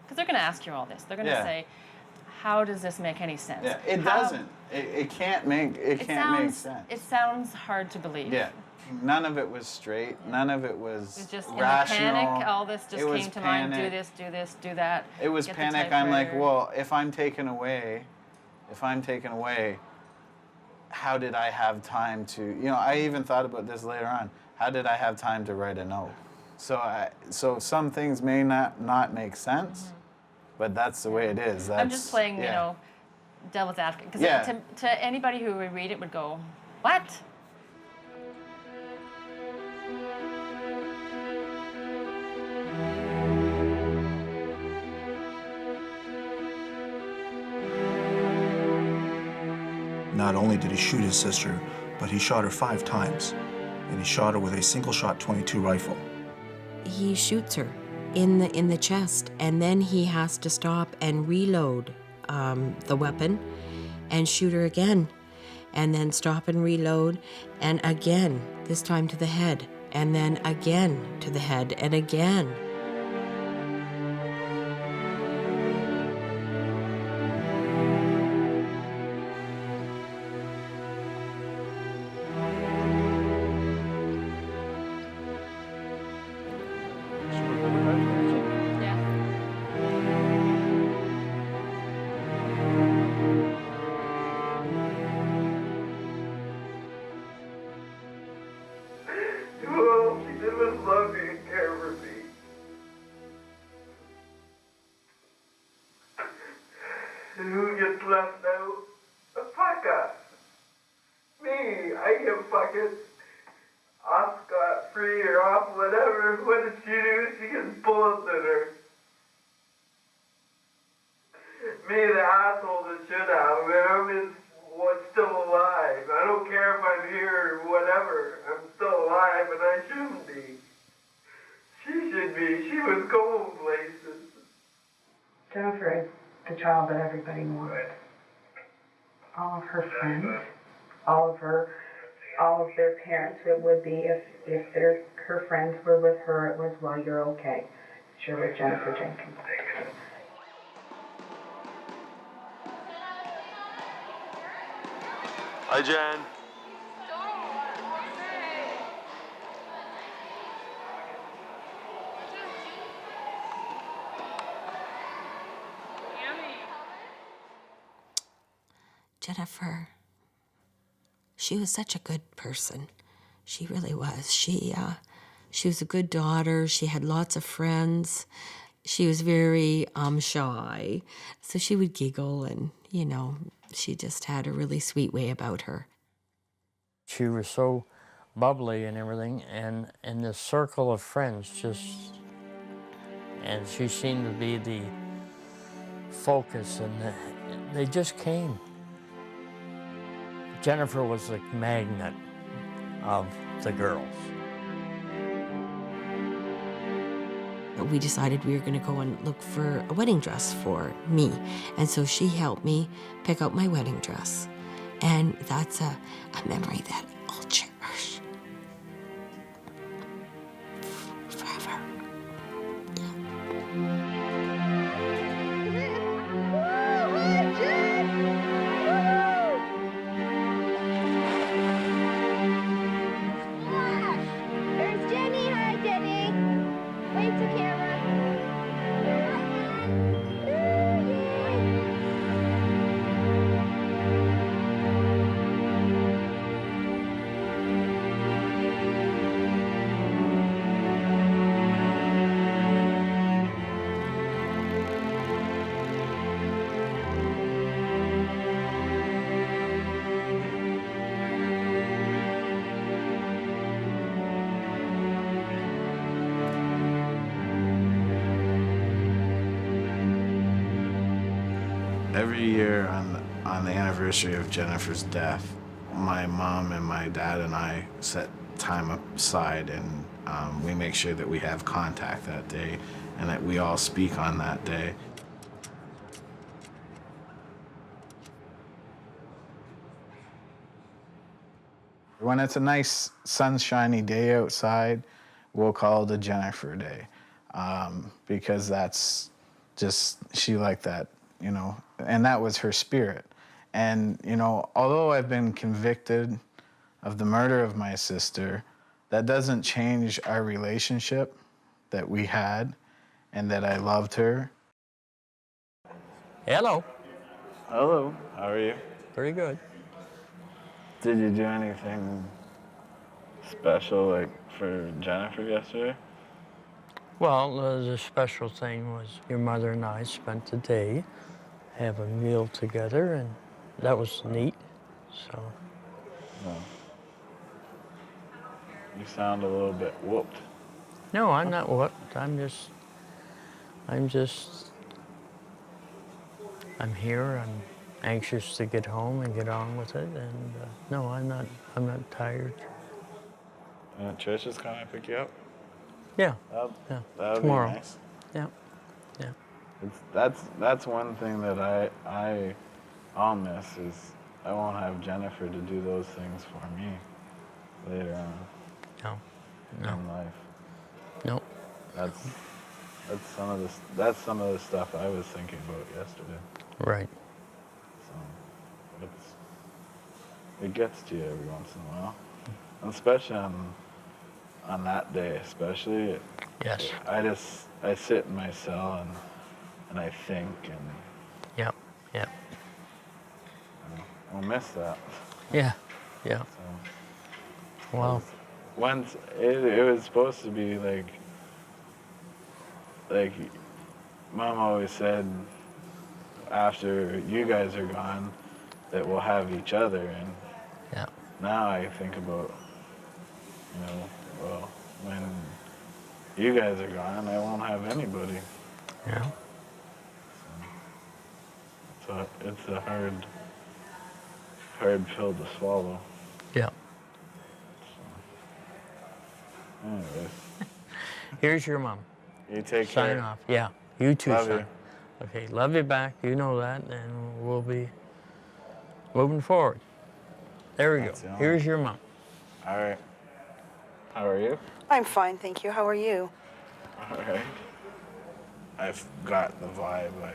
Because they're going to ask you all this. They're going to say, how does this make any sense? Yeah, it doesn't. It can't make sense. It sounds hard to believe. Yeah. None of it was straight. None of it was It was just rational. in the panic, all this just came to mind. Do this, do that. It was panic. I'm like, well, if I'm taken away, how did I have time to, I even thought about this later on. How did I have time to write a note? So some things may not make sense, but that's the way it is. I'm just playing, devil's advocate, because Yeah. to anybody who would read it would go, what? Not only did he shoot his sister, but he shot her 5 times, and he shot her with a single-shot .22 rifle. He shoots her in the chest, and then he has to stop and reload the weapon and shoot her again, and then stop and reload, and again, this time to the head, and then again to the head, and again. All she did was love me and care for me. And who gets left out? The fucker. Me, I get fucking off scot-free or off whatever. What did she do? She gets bullets in her. Me, the asshole that should have. I'm still alive. I don't care if I'm here or whatever. I'm still alive and I shouldn't be. She should be. She was going places. Jennifer is the child that everybody wanted. All of her friends, all of their parents, it would be if her friends were with her, it was, well, you're okay. You're with Jennifer Jenkins. Hi, Jen. Jennifer, she was such a good person. She really was. She was a good daughter. She had lots of friends. She was very shy, so she would giggle and, she just had a really sweet way about her. She was so bubbly and everything, and this circle of friends and she seemed to be the focus, and they just came. Jennifer was the magnet of the girls. We decided we were going to go and look for a wedding dress for me. And so she helped me pick out my wedding dress. And that's a memory that I'll cherish forever. There's Jenny. Hi, Jenny. Wave to camera. Every year on the anniversary of Jennifer's death, my mom and my dad and I set time aside, and we make sure that we have contact that day and that we all speak on that day. When it's a nice sunshiny day outside, we'll call it a Jennifer Day, because that's just, she liked that, and that was her spirit. And, although I've been convicted of the murder of my sister, that doesn't change our relationship that we had and that I loved her. Hello. Hello, how are you? Pretty good. Did you do anything special, for Jennifer yesterday? Well, the special thing was your mother and I spent the day have a meal together, and that was neat. So. No. You sound a little bit whooped. No, I'm not whooped. I'm here. I'm anxious to get home and get on with it. And no, I'm not tired. Trish is coming to pick you up? Yeah. That would Tomorrow. be nice. Yeah. Yeah. That's one thing that I'll miss is I won't have Jennifer to do those things for me later on. No. In life. Nope. That's some of the stuff I was thinking about yesterday. Right. So it gets to you every once in a while, and especially on that day, especially. Yes. I sit in my cell and I think and. Yep. Yep. I'll miss that. Yeah. Yeah. So, wow. Once it was supposed to be like Mom always said, after you guys are gone, that we'll have each other. And yeah. Now I think about, well, when you guys are gone, I won't have anybody. Yeah. So it's a hard pill to swallow. Yeah. So, anyways. Here's your mom. You take care. Sign off. Yeah. You too, love son. You. Okay, love you back. You know that, and we'll be moving forward. There we go. Here's your mom. All right. How are you? I'm fine, thank you. How are you? All right. I've got the vibe. I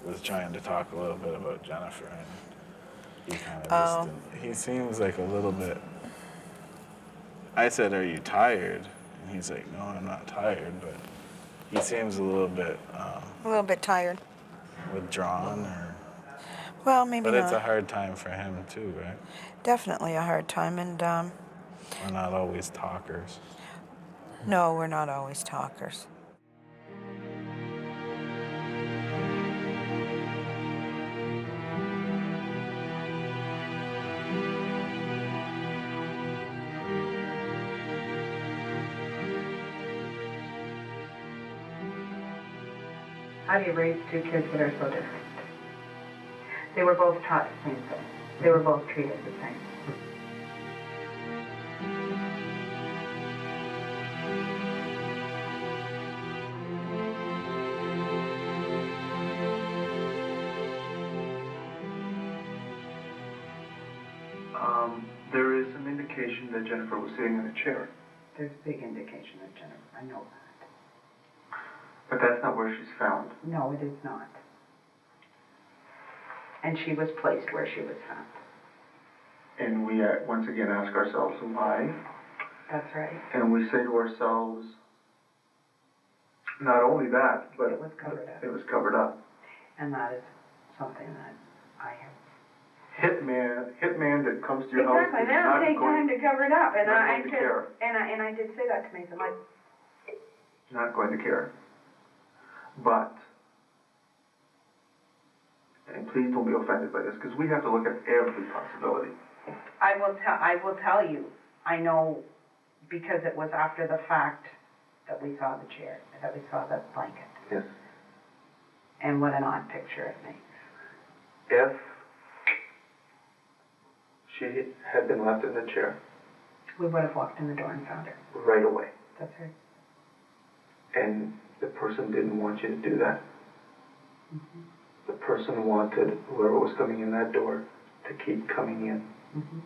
was trying to talk a little bit about Jennifer, and he kind of just didn't. He seems like a little bit. I said, "Are you tired?" And he's like, "No, I'm not tired," but he seems a little bit. A little bit tired. Withdrawn, or. Well, maybe but not. But it's a hard time for him too, right? Definitely a hard time, and. We're not always talkers. No, we're not always talkers. How do you raise two kids that are so different? They were both taught the same thing. They were both treated the same. There is some indication that Jennifer was sitting in a chair. There's big indication of Jennifer. I know that. But that's not where she's found. No, it is not. And she was placed where she was found. And we once again ask ourselves why. That's right. And we say to ourselves, not only that, but it was covered up. It was covered up. And that is something that I have. Hitman that comes to your house. Exactly. They don't take time to cover it up, and I did say that to Mason. Like, not going to care. But, and please don't be offended by this, because we have to look at every possibility. I will tell you. I know, because it was after the fact that we saw the chair, that we saw the blanket. Yes. And what an odd picture it makes. If she had been left in the chair, we would have walked in the door and found her. Right away. That's right. And the person didn't want you to do that. Mm-hmm. The person wanted whoever was coming in that door to keep coming in. Mm-hmm.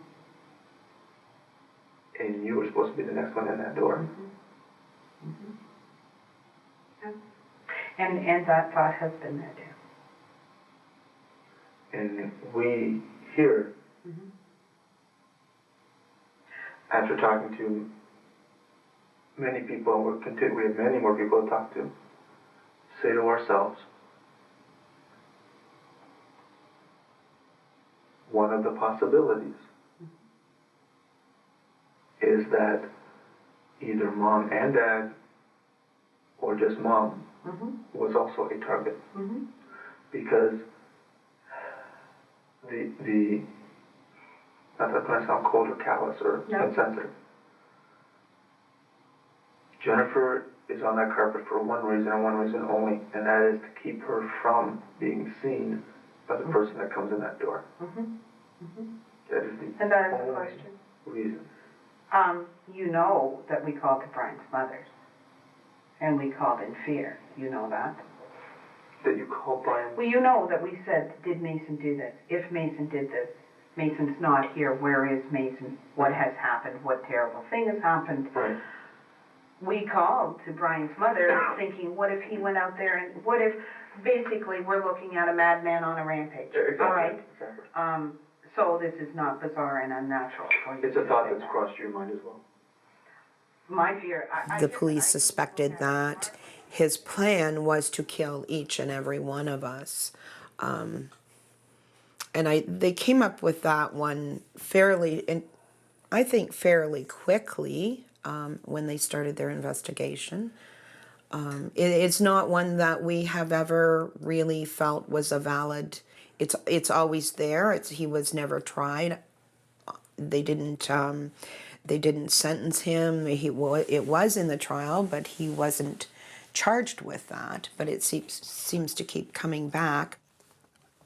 And you were supposed to be the next one in that door. Mm-hmm. Mm-hmm. Yeah. And that thought has been there too. And we here, after talking to many people, we have many more people to talk to, say to ourselves, one of the possibilities is that either mom and dad, or just mom, was also a target. because the not that I sound cold or callous or insensitive. Jennifer is on that carpet for one reason and one reason only, and that is to keep her from being seen by the person that comes in that door. That is the And that is the only question. reason. You know that we called to Brian's mother, and we called in fear. You know that? That you called Brian? Well, you know that we said, did Mason do this? If Mason did this, Mason's not here. Where is Mason? What has happened? What terrible thing has happened? Right. We called to Brian's mother thinking, what if he went out there and what if basically we're looking at a madman on a rampage? Exactly. All right? Exactly. So this is not bizarre and unnatural for you. It's a thought that's crossed your mind as well. My fear. The police suspected that his plan was to kill each and every one of us. And they came up with that one fairly quickly when they started their investigation. It's not one that we have ever really felt was a valid. It's always there. He was never tried. They didn't sentence him. It was in the trial, but he wasn't charged with that. But it seems to keep coming back.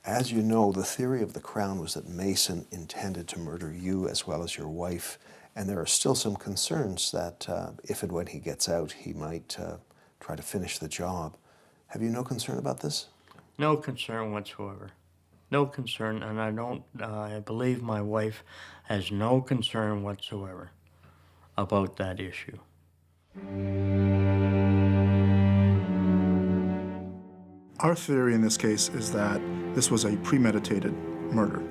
As you know, the theory of the Crown was that Mason intended to murder you as well as your wife, and there are still some concerns that if and when he gets out, he might try to finish the job. Have you no concern about this? No concern whatsoever. No concern, and I believe my wife has no concern whatsoever about that issue. Our theory in this case is that this was a premeditated murder.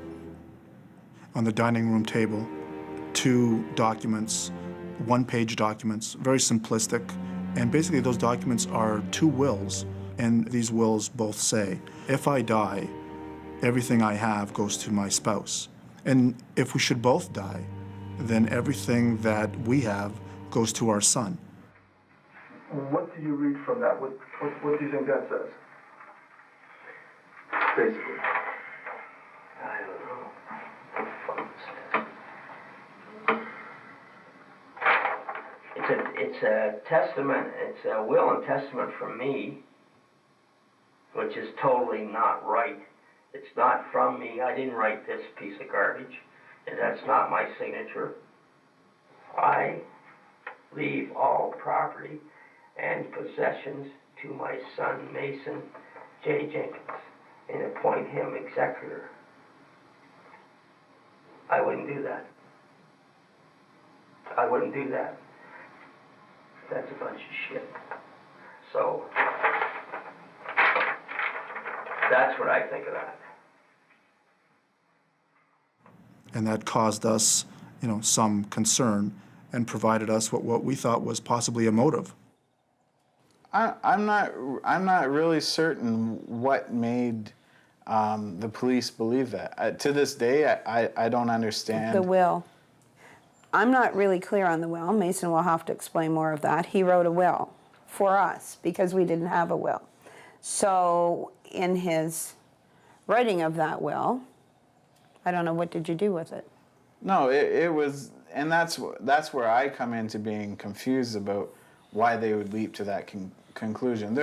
On the dining room table, 2 documents, 1-page documents, very simplistic, and basically those documents are 2 wills, and these wills both say, if I die, everything I have goes to my spouse. And if we should both die, then everything that we have goes to our son. What do you read from that? What do you think that says? Basically. I don't know. It's a testament, it's a will and testament from me, which is totally not right. It's not from me. I didn't write this piece of garbage, and that's not my signature. I leave all property and possessions to my son, Mason J. Jenkins, and appoint him executor. I wouldn't do that. I wouldn't do that. That's a bunch of shit. So, that's what I think of that. And that caused us, some concern and provided us what we thought was possibly a motive. I'm not really certain what made the police believe that. To this day, I don't understand. The will. I'm not really clear on the will. Mason will have to explain more of that. He wrote a will for us because we didn't have a will. So in his writing of that will, I don't know, what did you do with it? No, it was, and that's where I come into being confused about why they would leap to that conclusion.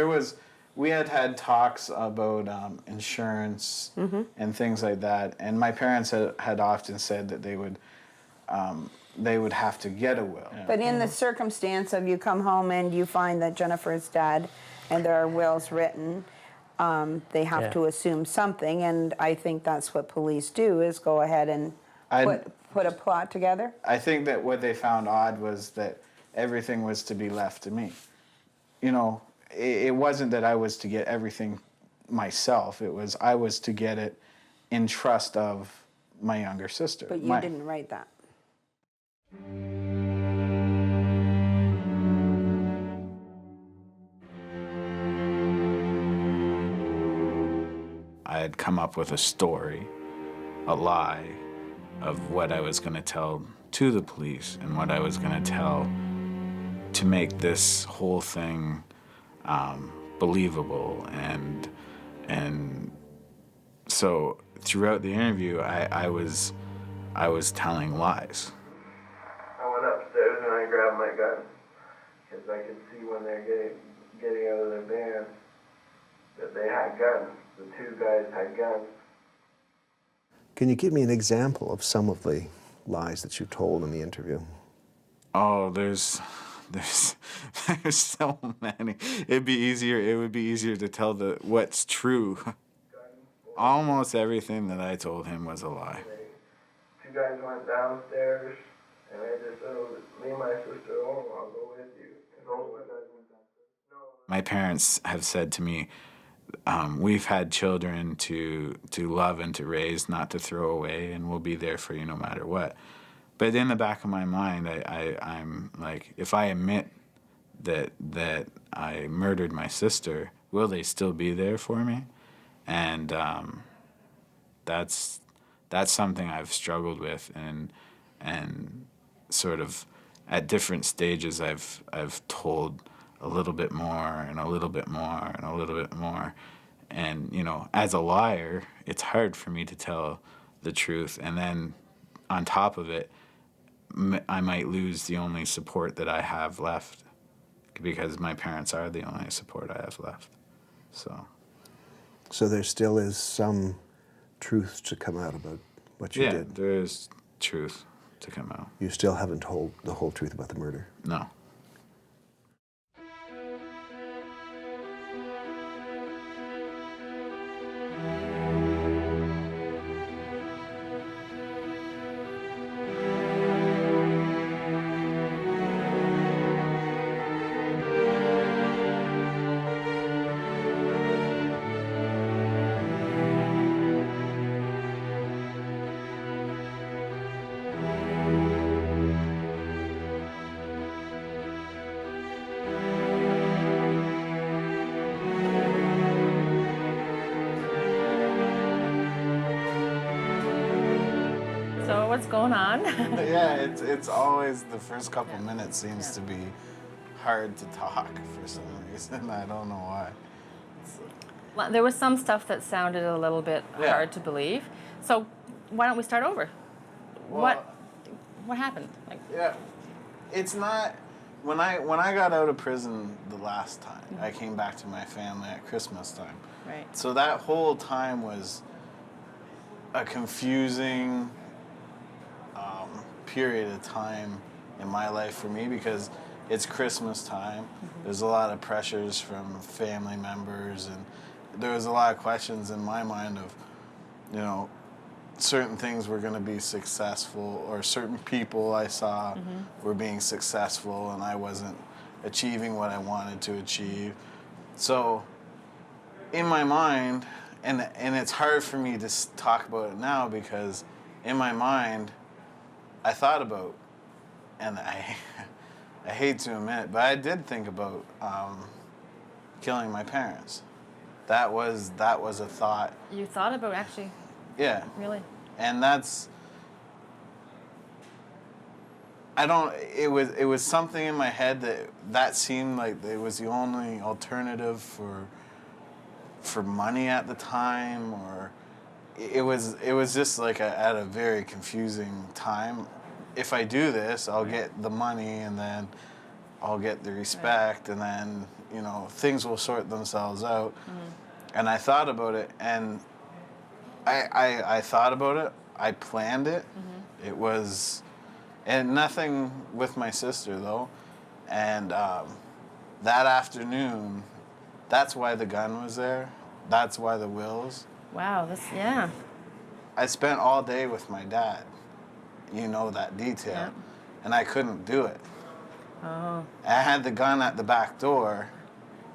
We had talks about insurance and things like that, and my parents had often said that they would have to get a will. But in the circumstance of you come home and you find that Jennifer is dead and there are wills written, they have to assume something, and I think that's what police do, is go ahead and put a plot together. I think that what they found odd was that everything was to be left to me. It wasn't that I was to get everything myself. It was I was to get it in trust of my younger sister. But you didn't write that. I had come up with a story, a lie, of what I was going to tell to the police and what I was going to tell to make this whole thing believable and So throughout the interview, I was telling lies. I went upstairs and I grabbed my gun because I could see when they're getting out of their van that they had guns. The two guys had guns. Can you give me an example of some of the lies that you told in the interview? Oh, there's so many. It would be easier to tell what's true. Almost everything that I told him was a lie. Two guys went downstairs and I just said, leave my sister alone, I'll go with you. And those guys went downstairs. My parents have said to me, we've had children to love and to raise, not to throw away, and we'll be there for you no matter what. But in the back of my mind, I'm like, if I admit that I murdered my sister, will they still be there for me? And that's something I've struggled with, and sort of at different stages I've told a little bit more and a little bit more and a little bit more. And, you know, as a liar, it's hard for me to tell the truth. And then on top of it, I might lose the only support that I have left, because my parents are the only support I have left. So there still is some truth to come out about what you did? Yeah, there is truth to come out. You still haven't told the whole truth about the murder? No. So what's going on? Yeah, it's always the first couple minutes seems to be hard to talk for some reason. I don't know why. Well, there was some stuff that sounded a little bit hard to believe. So why don't we start over? Well, what happened? Like, yeah, it's not. When I got out of prison the last time, I came back to my family at Christmas time. Right. So that whole time was a confusing period of time in my life for me, because it's Christmas time. There's a lot of pressures from family members, and there was a lot of questions in my mind of, you know, certain things were going to be successful, or certain people I saw were being successful and I wasn't achieving what I wanted to achieve. So in my mind, and it's hard for me to talk about it now, because in my mind I thought about, and I hate to admit it, but I did think about killing my parents. That was a thought. you thought about actually? Yeah. Really? And it was something in my head that seemed like it was the only alternative for money at the time, or it was just like at a very confusing time. If I do this, I'll get the money, and then I'll get the respect, and then, you know, things will sort themselves out. And I thought about it, and I thought about it. I planned it. It was, and nothing with my sister though. And that afternoon, that's why the gun was there. That's why the wills. Wow, yeah. I spent all day with my dad. You know that detail. Yeah. And I couldn't do it. Oh. I had the gun at the back door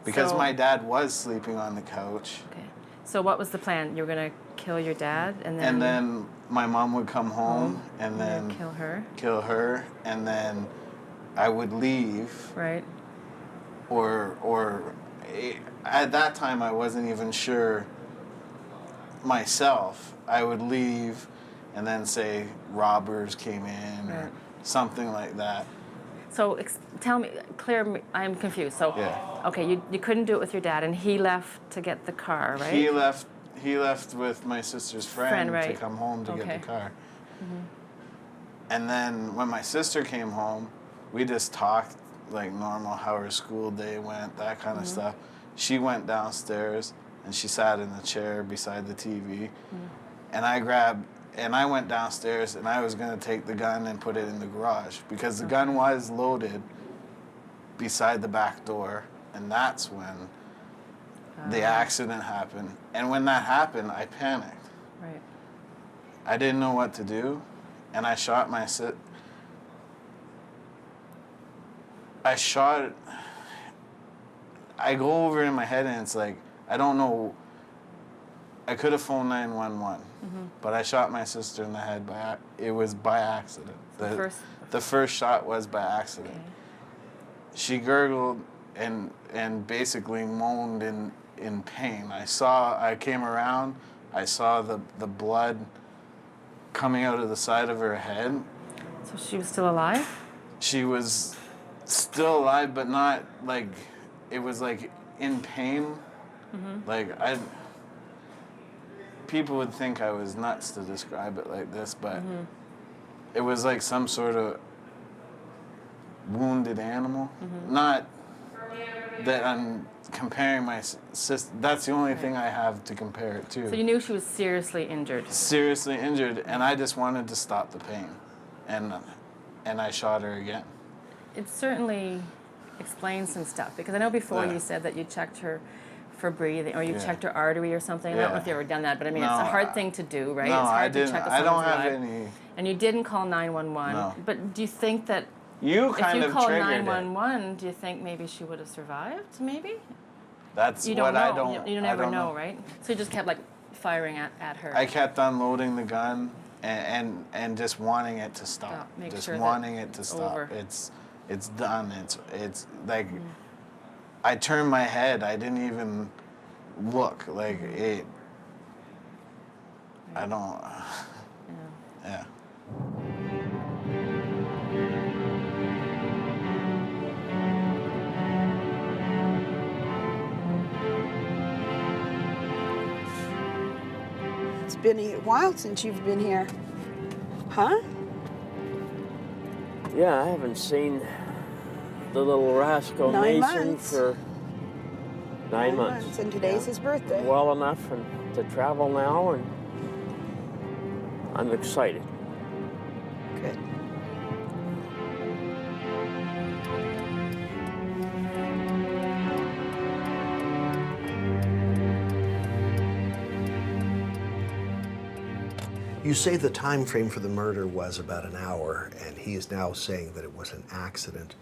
because So- my dad was sleeping on the couch. Okay. So what was the plan? You were gonna kill your dad, and then. And then my mom would come home, and then then kill her. and then I would leave. Right. Or at that time I wasn't even sure myself. I would leave and then say robbers came in or something like that. So tell me, I'm confused. So, Yeah. okay, you couldn't do it with your dad, and he left to get the car, right? He left he left with my sister's friend right. to come home to get Okay. the car. Mhm. And then when my sister came home, we just talked like normal, how her school day went, that kind of stuff. She went downstairs and she sat in the chair beside the TV. And I went downstairs and I was gonna take the gun and put it in the garage because the gun was loaded beside the back door, and that's when the accident happened. And when that happened, I panicked. Right. I didn't know what to do, and I shot I go over in my head and it's like, I don't know, I could have phoned 911, but I shot my sister in the head it was by accident. The first shot was by accident. Okay. She gurgled and basically moaned in pain. I came around, I saw the blood coming out of the side of her head. So she was still alive? She was still alive, but not like, it was like in pain. Like people would think I was nuts to describe it like this, but it was like some sort of wounded animal. Not that I'm comparing my sister. That's the only thing I have to compare it to. So you knew she was seriously injured? Seriously injured, and I just wanted to stop the pain. And I shot her again. It certainly explains some stuff, because I know before Yeah. you said that you checked her for breathing, or you Yeah. checked her artery or something. I don't know if you ever done that, but I mean, it's No, a hard thing to do, right? No, it's hard I didn't. to check if I don't someone's have alive. any. And you didn't call 911. No. But do you think that You if kind you of called triggered it. 911, do you think maybe she would have survived? Maybe. That's You what don't know. I don't. You I never don't know, right? So you just kept like firing at her. I kept unloading the gun and just wanting it to stop. Make Just sure that wanting it to it's stop. over. It's done. It's like I turned my head. I didn't even look. Like it. I don't. Yeah. It's been a while since you've been here. Huh? Yeah, I haven't seen the little rascal 9 Mason months. for 9 months. And today's his birthday. Well enough to travel now, and I'm excited. Good. You say the time frame for the murder was about an hour, and he is now saying that it was an accident.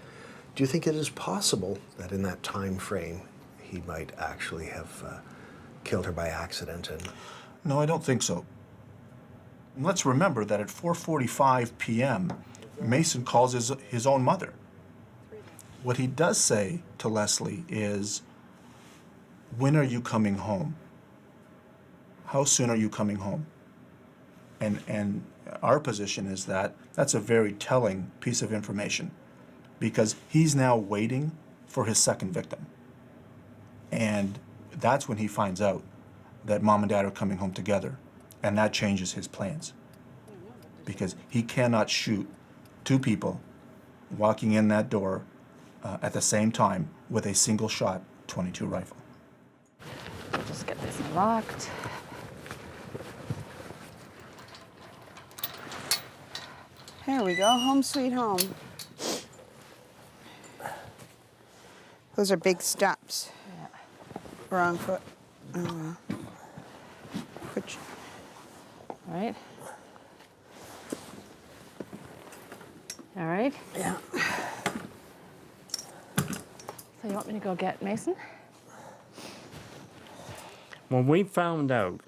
Do you think it is possible that in that time frame he might actually have killed her by accident? No, I don't think so. Let's remember that at 4:45 p.m., Mason calls his own mother. What he does say to Leslie is, "When are you coming home? How soon are you coming home?" And our position is that that's a very telling piece of information, because he's now waiting for his second victim. And that's when he finds out that mom and dad are coming home together, and that changes his plans, because he cannot shoot two people walking in that door at the same time with a single shot .22 rifle. Just get this locked. Here we go, home sweet home. Those are big steps. Yeah. Wrong foot. Oh well. Put All right. All right. Yeah. So you want me to go get Mason? When we found out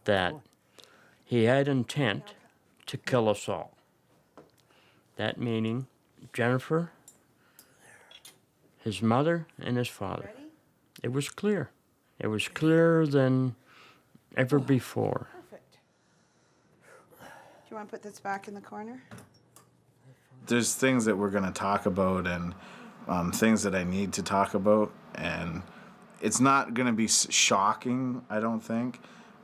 that he had intent to kill us all, that meaning Jennifer, his mother, and his father, it was clear. It was clearer than ever before. Perfect. Do you want to put this back in the corner? There's things that we're going to talk about, and things that I need to talk about, and it's not going to be shocking, I don't think,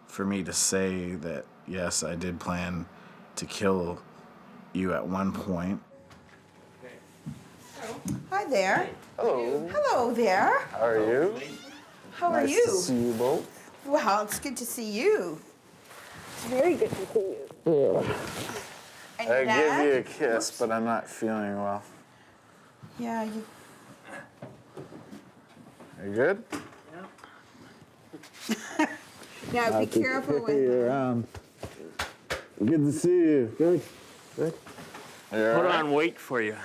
for me to say that, yes, I did plan to kill you at one point. Hi there. Hello. Hello there. How are you? How are Nice you? to see you both. Well, it's good to see you. It's very good to see you. And I Dad? give you a kiss, but I'm not feeling well. Yeah, you... Are you good? Now, be careful with... around. Good to see you. Good. Good. Put on weight for you.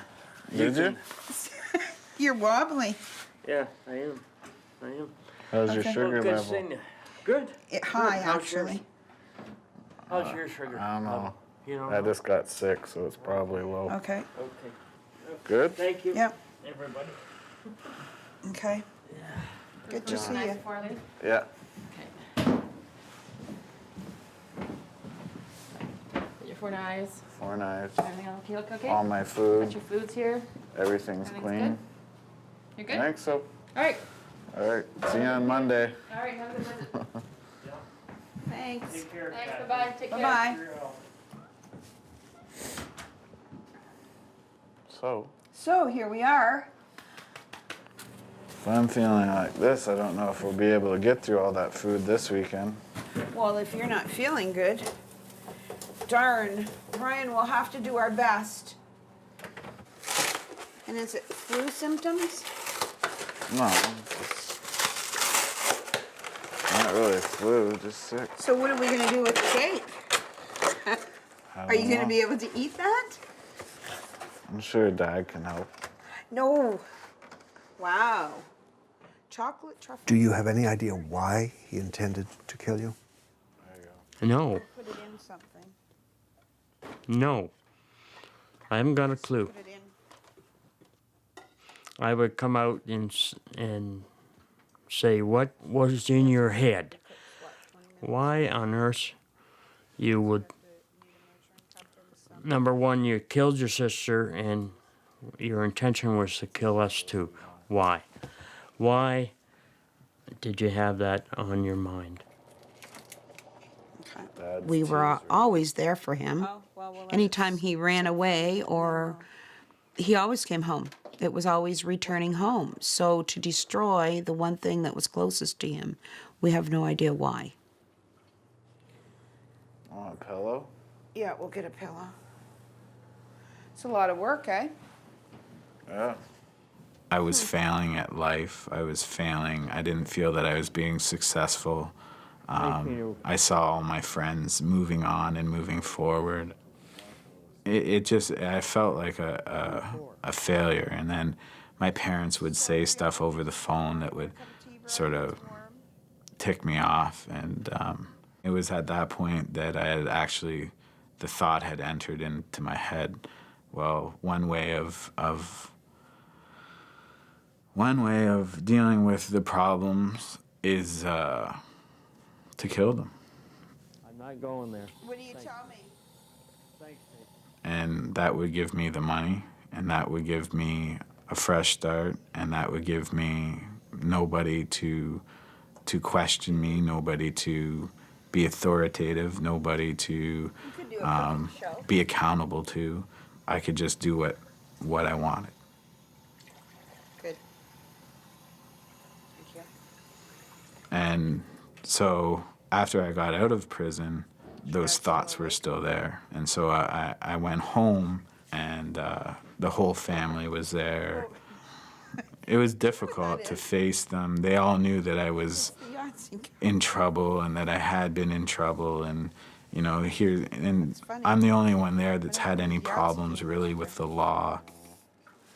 Did you? You're wobbly. Yeah, I am. How's your sugar Good level? seeing you. Good. High, Good. How's actually. How's your sugar? I don't know. You don't I know? just got sick, so it's probably low. Okay. Okay. Good? Thank you. Yep. Everybody. Okay. Good to see you. Yeah. Your 4 knives. 4 knives. Everything else look okay? All my food. Got your foods here. Everything's Everything's clean. good? You're good? I think so. All right. All right. See you on Monday. All right, have a good visit. Thanks. Take care. Thanks, bye-bye. Take care. Bye-bye. So, here we are. if I'm feeling like this, I don't know if we'll be able to get through all that food this weekend. Well, if you're not feeling good, darn, Brian, we'll have to do our best. And is it flu symptoms? No. It's not really flu, just sick. So what are we gonna do with the cake? Are you gonna be able to eat that? I'm sure Dad can help. No. Wow. Chocolate truffle. Do you have any idea why he intended to kill you? No. Put it in something. No. I haven't got a clue. Put it in. I would come out and say, what was in your head? Why on earth you would... Number one, you killed your sister, and your intention was to kill us too. Why? Why did you have that on your mind? We were always there for him. Anytime he ran away or he always came home. It was always returning home. So to destroy the one thing that was closest to him, we have no idea why. Want a pillow? Yeah, we'll get a pillow. It's a lot of work, eh? Yeah. I was failing at life. I was failing. I didn't feel that I was being successful. I saw all my friends moving on and moving forward. I felt like a failure. And then my parents would say stuff over the phone that would sort of tick me off. And it was at that point that I had actually, the thought had entered into my head. Well, one way of dealing with the problems is to kill them. I'm not going there. What do you tell me? Thanks, Dave. And that would give me the money, and that would give me a fresh start, and that would give me nobody to question me, nobody to be authoritative, nobody to be accountable to. I could just do what I wanted. Good. Thank you. And so after I got out of prison, those thoughts were still there. And so I went home, and the whole family was there. It was difficult to face them. They all knew that I was in trouble and that I had been in trouble. And, you know, here, and I'm the only one there that's had any problems really with the law.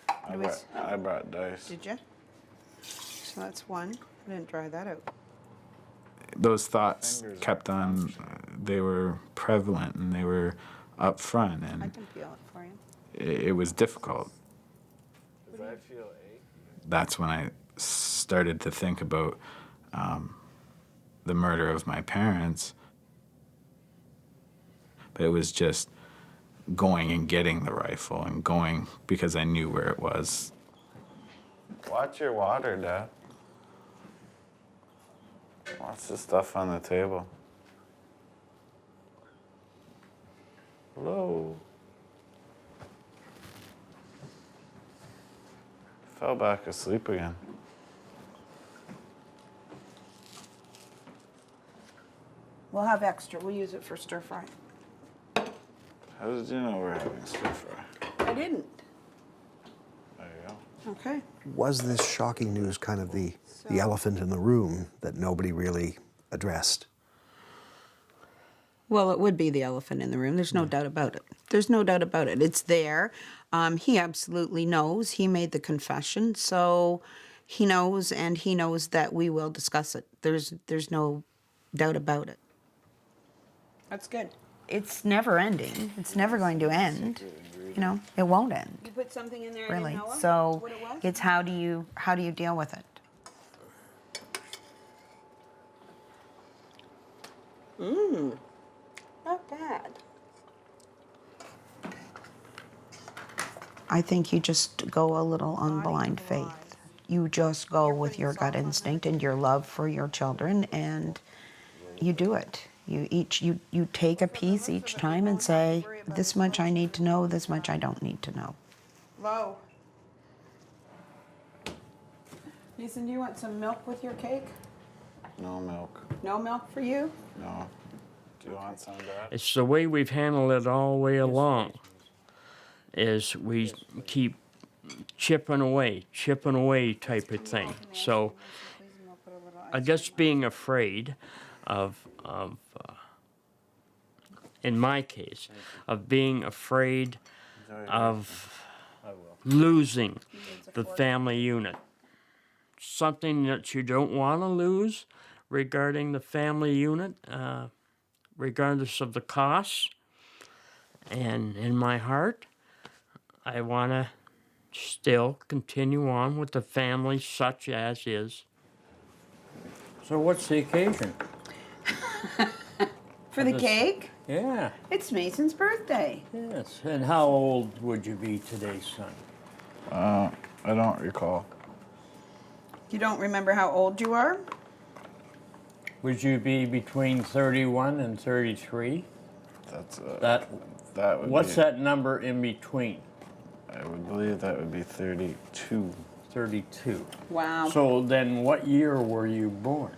I brought dice. Did you? So that's one. I didn't dry that out. Those thoughts kept on, they were prevalent and they were up front, and I can peel it for you. it was difficult. That's when I started to think about the murder of my parents. But it was just going and getting the rifle and going because I knew where it was. Watch your water, Dad. What's the stuff on the table? Hello? Fell back asleep again. We'll have extra. We'll use it for stir fry. How did you know we're having stir fry? I didn't. There you go. Okay. Was this shocking news kind of the elephant in the room that nobody really addressed? Well, it would be the elephant in the room. There's no doubt about it. There's no doubt about it. It's there. He absolutely knows. He made the confession, so he knows, and he knows that we will discuss it. There's no doubt about it. That's good. It's never ending. It's never going to end. You know, it won't end. You put something in there. Really? So it's how do you deal with it? Not bad. I think you just go a little on blind faith. You just go with your gut instinct and your love for your children, and you do it. You take a piece each time and say, this much I need to know, this much I don't need to know. Low. Nathan, do you want some milk with your cake? No milk. No milk for you? No. Do you want some, Dad? It's the way we've handled it all the way along, is we keep chipping away type of thing. So I guess being afraid of in my case, of being afraid of losing the family unit. Something that you don't want to lose regarding the family unit, regardless of the costs. And in my heart, I want to still continue on with the family such as is. So what's the occasion? For the cake? Yeah. It's Mason's birthday. Yes. And how old would you be today, son? I don't recall. You don't remember how old you are? Would you be between 31 and 33? That's that would What's be, that number in between? I would believe that would be 32. 32. Wow. So then what year were you born?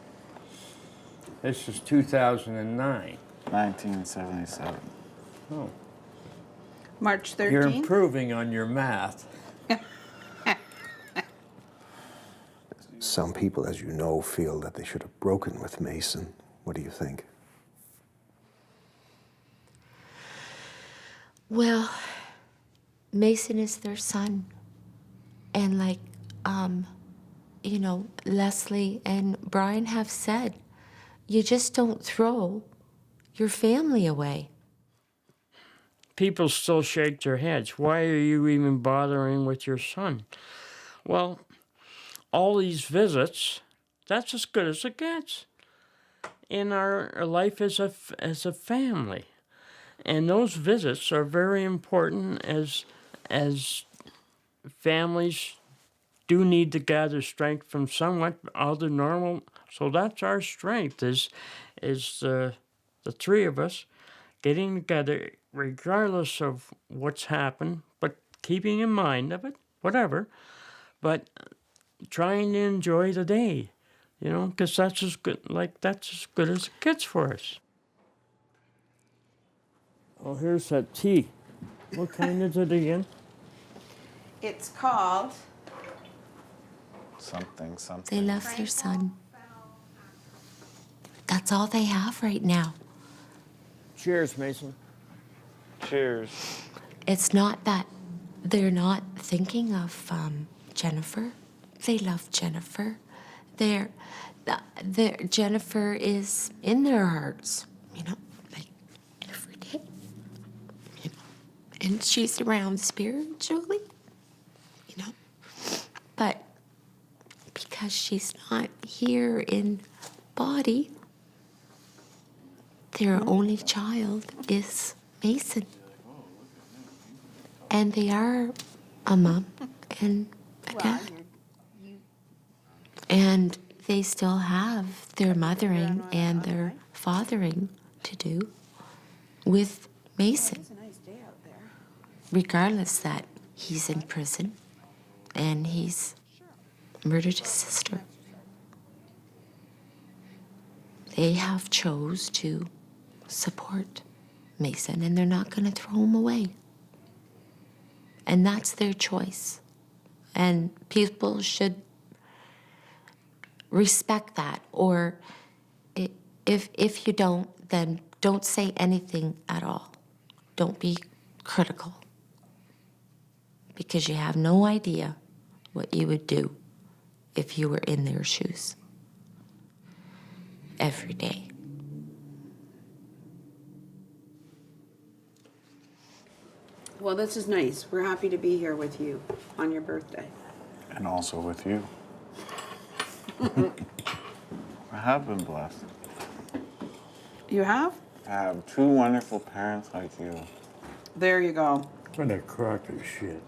This is 2009. 1977. Oh. March 13th? You're improving on your math. Some people, as you know, feel that they should have broken with Mason. What do you think? Well, Mason is their son. And like, you know, Leslie and Brian have said, you just don't throw your family away. People still shake their heads. Why are you even bothering with your son? Well, all these visits, that's as good as it gets in our life as a family. And those visits are very important as families do need to gather strength from somewhat other normal. So that's our strength is the three of us getting together regardless of what's happened, but keeping in mind of it, whatever, but trying to enjoy the day, you know, because that's as good as it gets for us. Oh, here's that tea. What kind is it again? It's called... Something. They love their son. That's all they have right now. Cheers, Mason. Cheers. It's not that they're not thinking of Jennifer. They love Jennifer. Jennifer is in their hearts, you know, like every day. You know, and she's around spiritually, you know. But because she's not here in body, their only child is Mason. And they are a mom and a dad. And they still have their mothering and their fathering to do with Mason. Regardless that he's in prison and he's murdered his sister. They have chose to support Mason, and they're not going to throw him away. And that's their choice. And people should respect that, or if you don't, then don't say anything at all. Don't be critical, because you have no idea what you would do if you were in their shoes every day. Well, this is nice. We're happy to be here with you on your birthday. And also with you. I have been blessed. You have? I have two wonderful parents like you. There you go. What a crock of shit.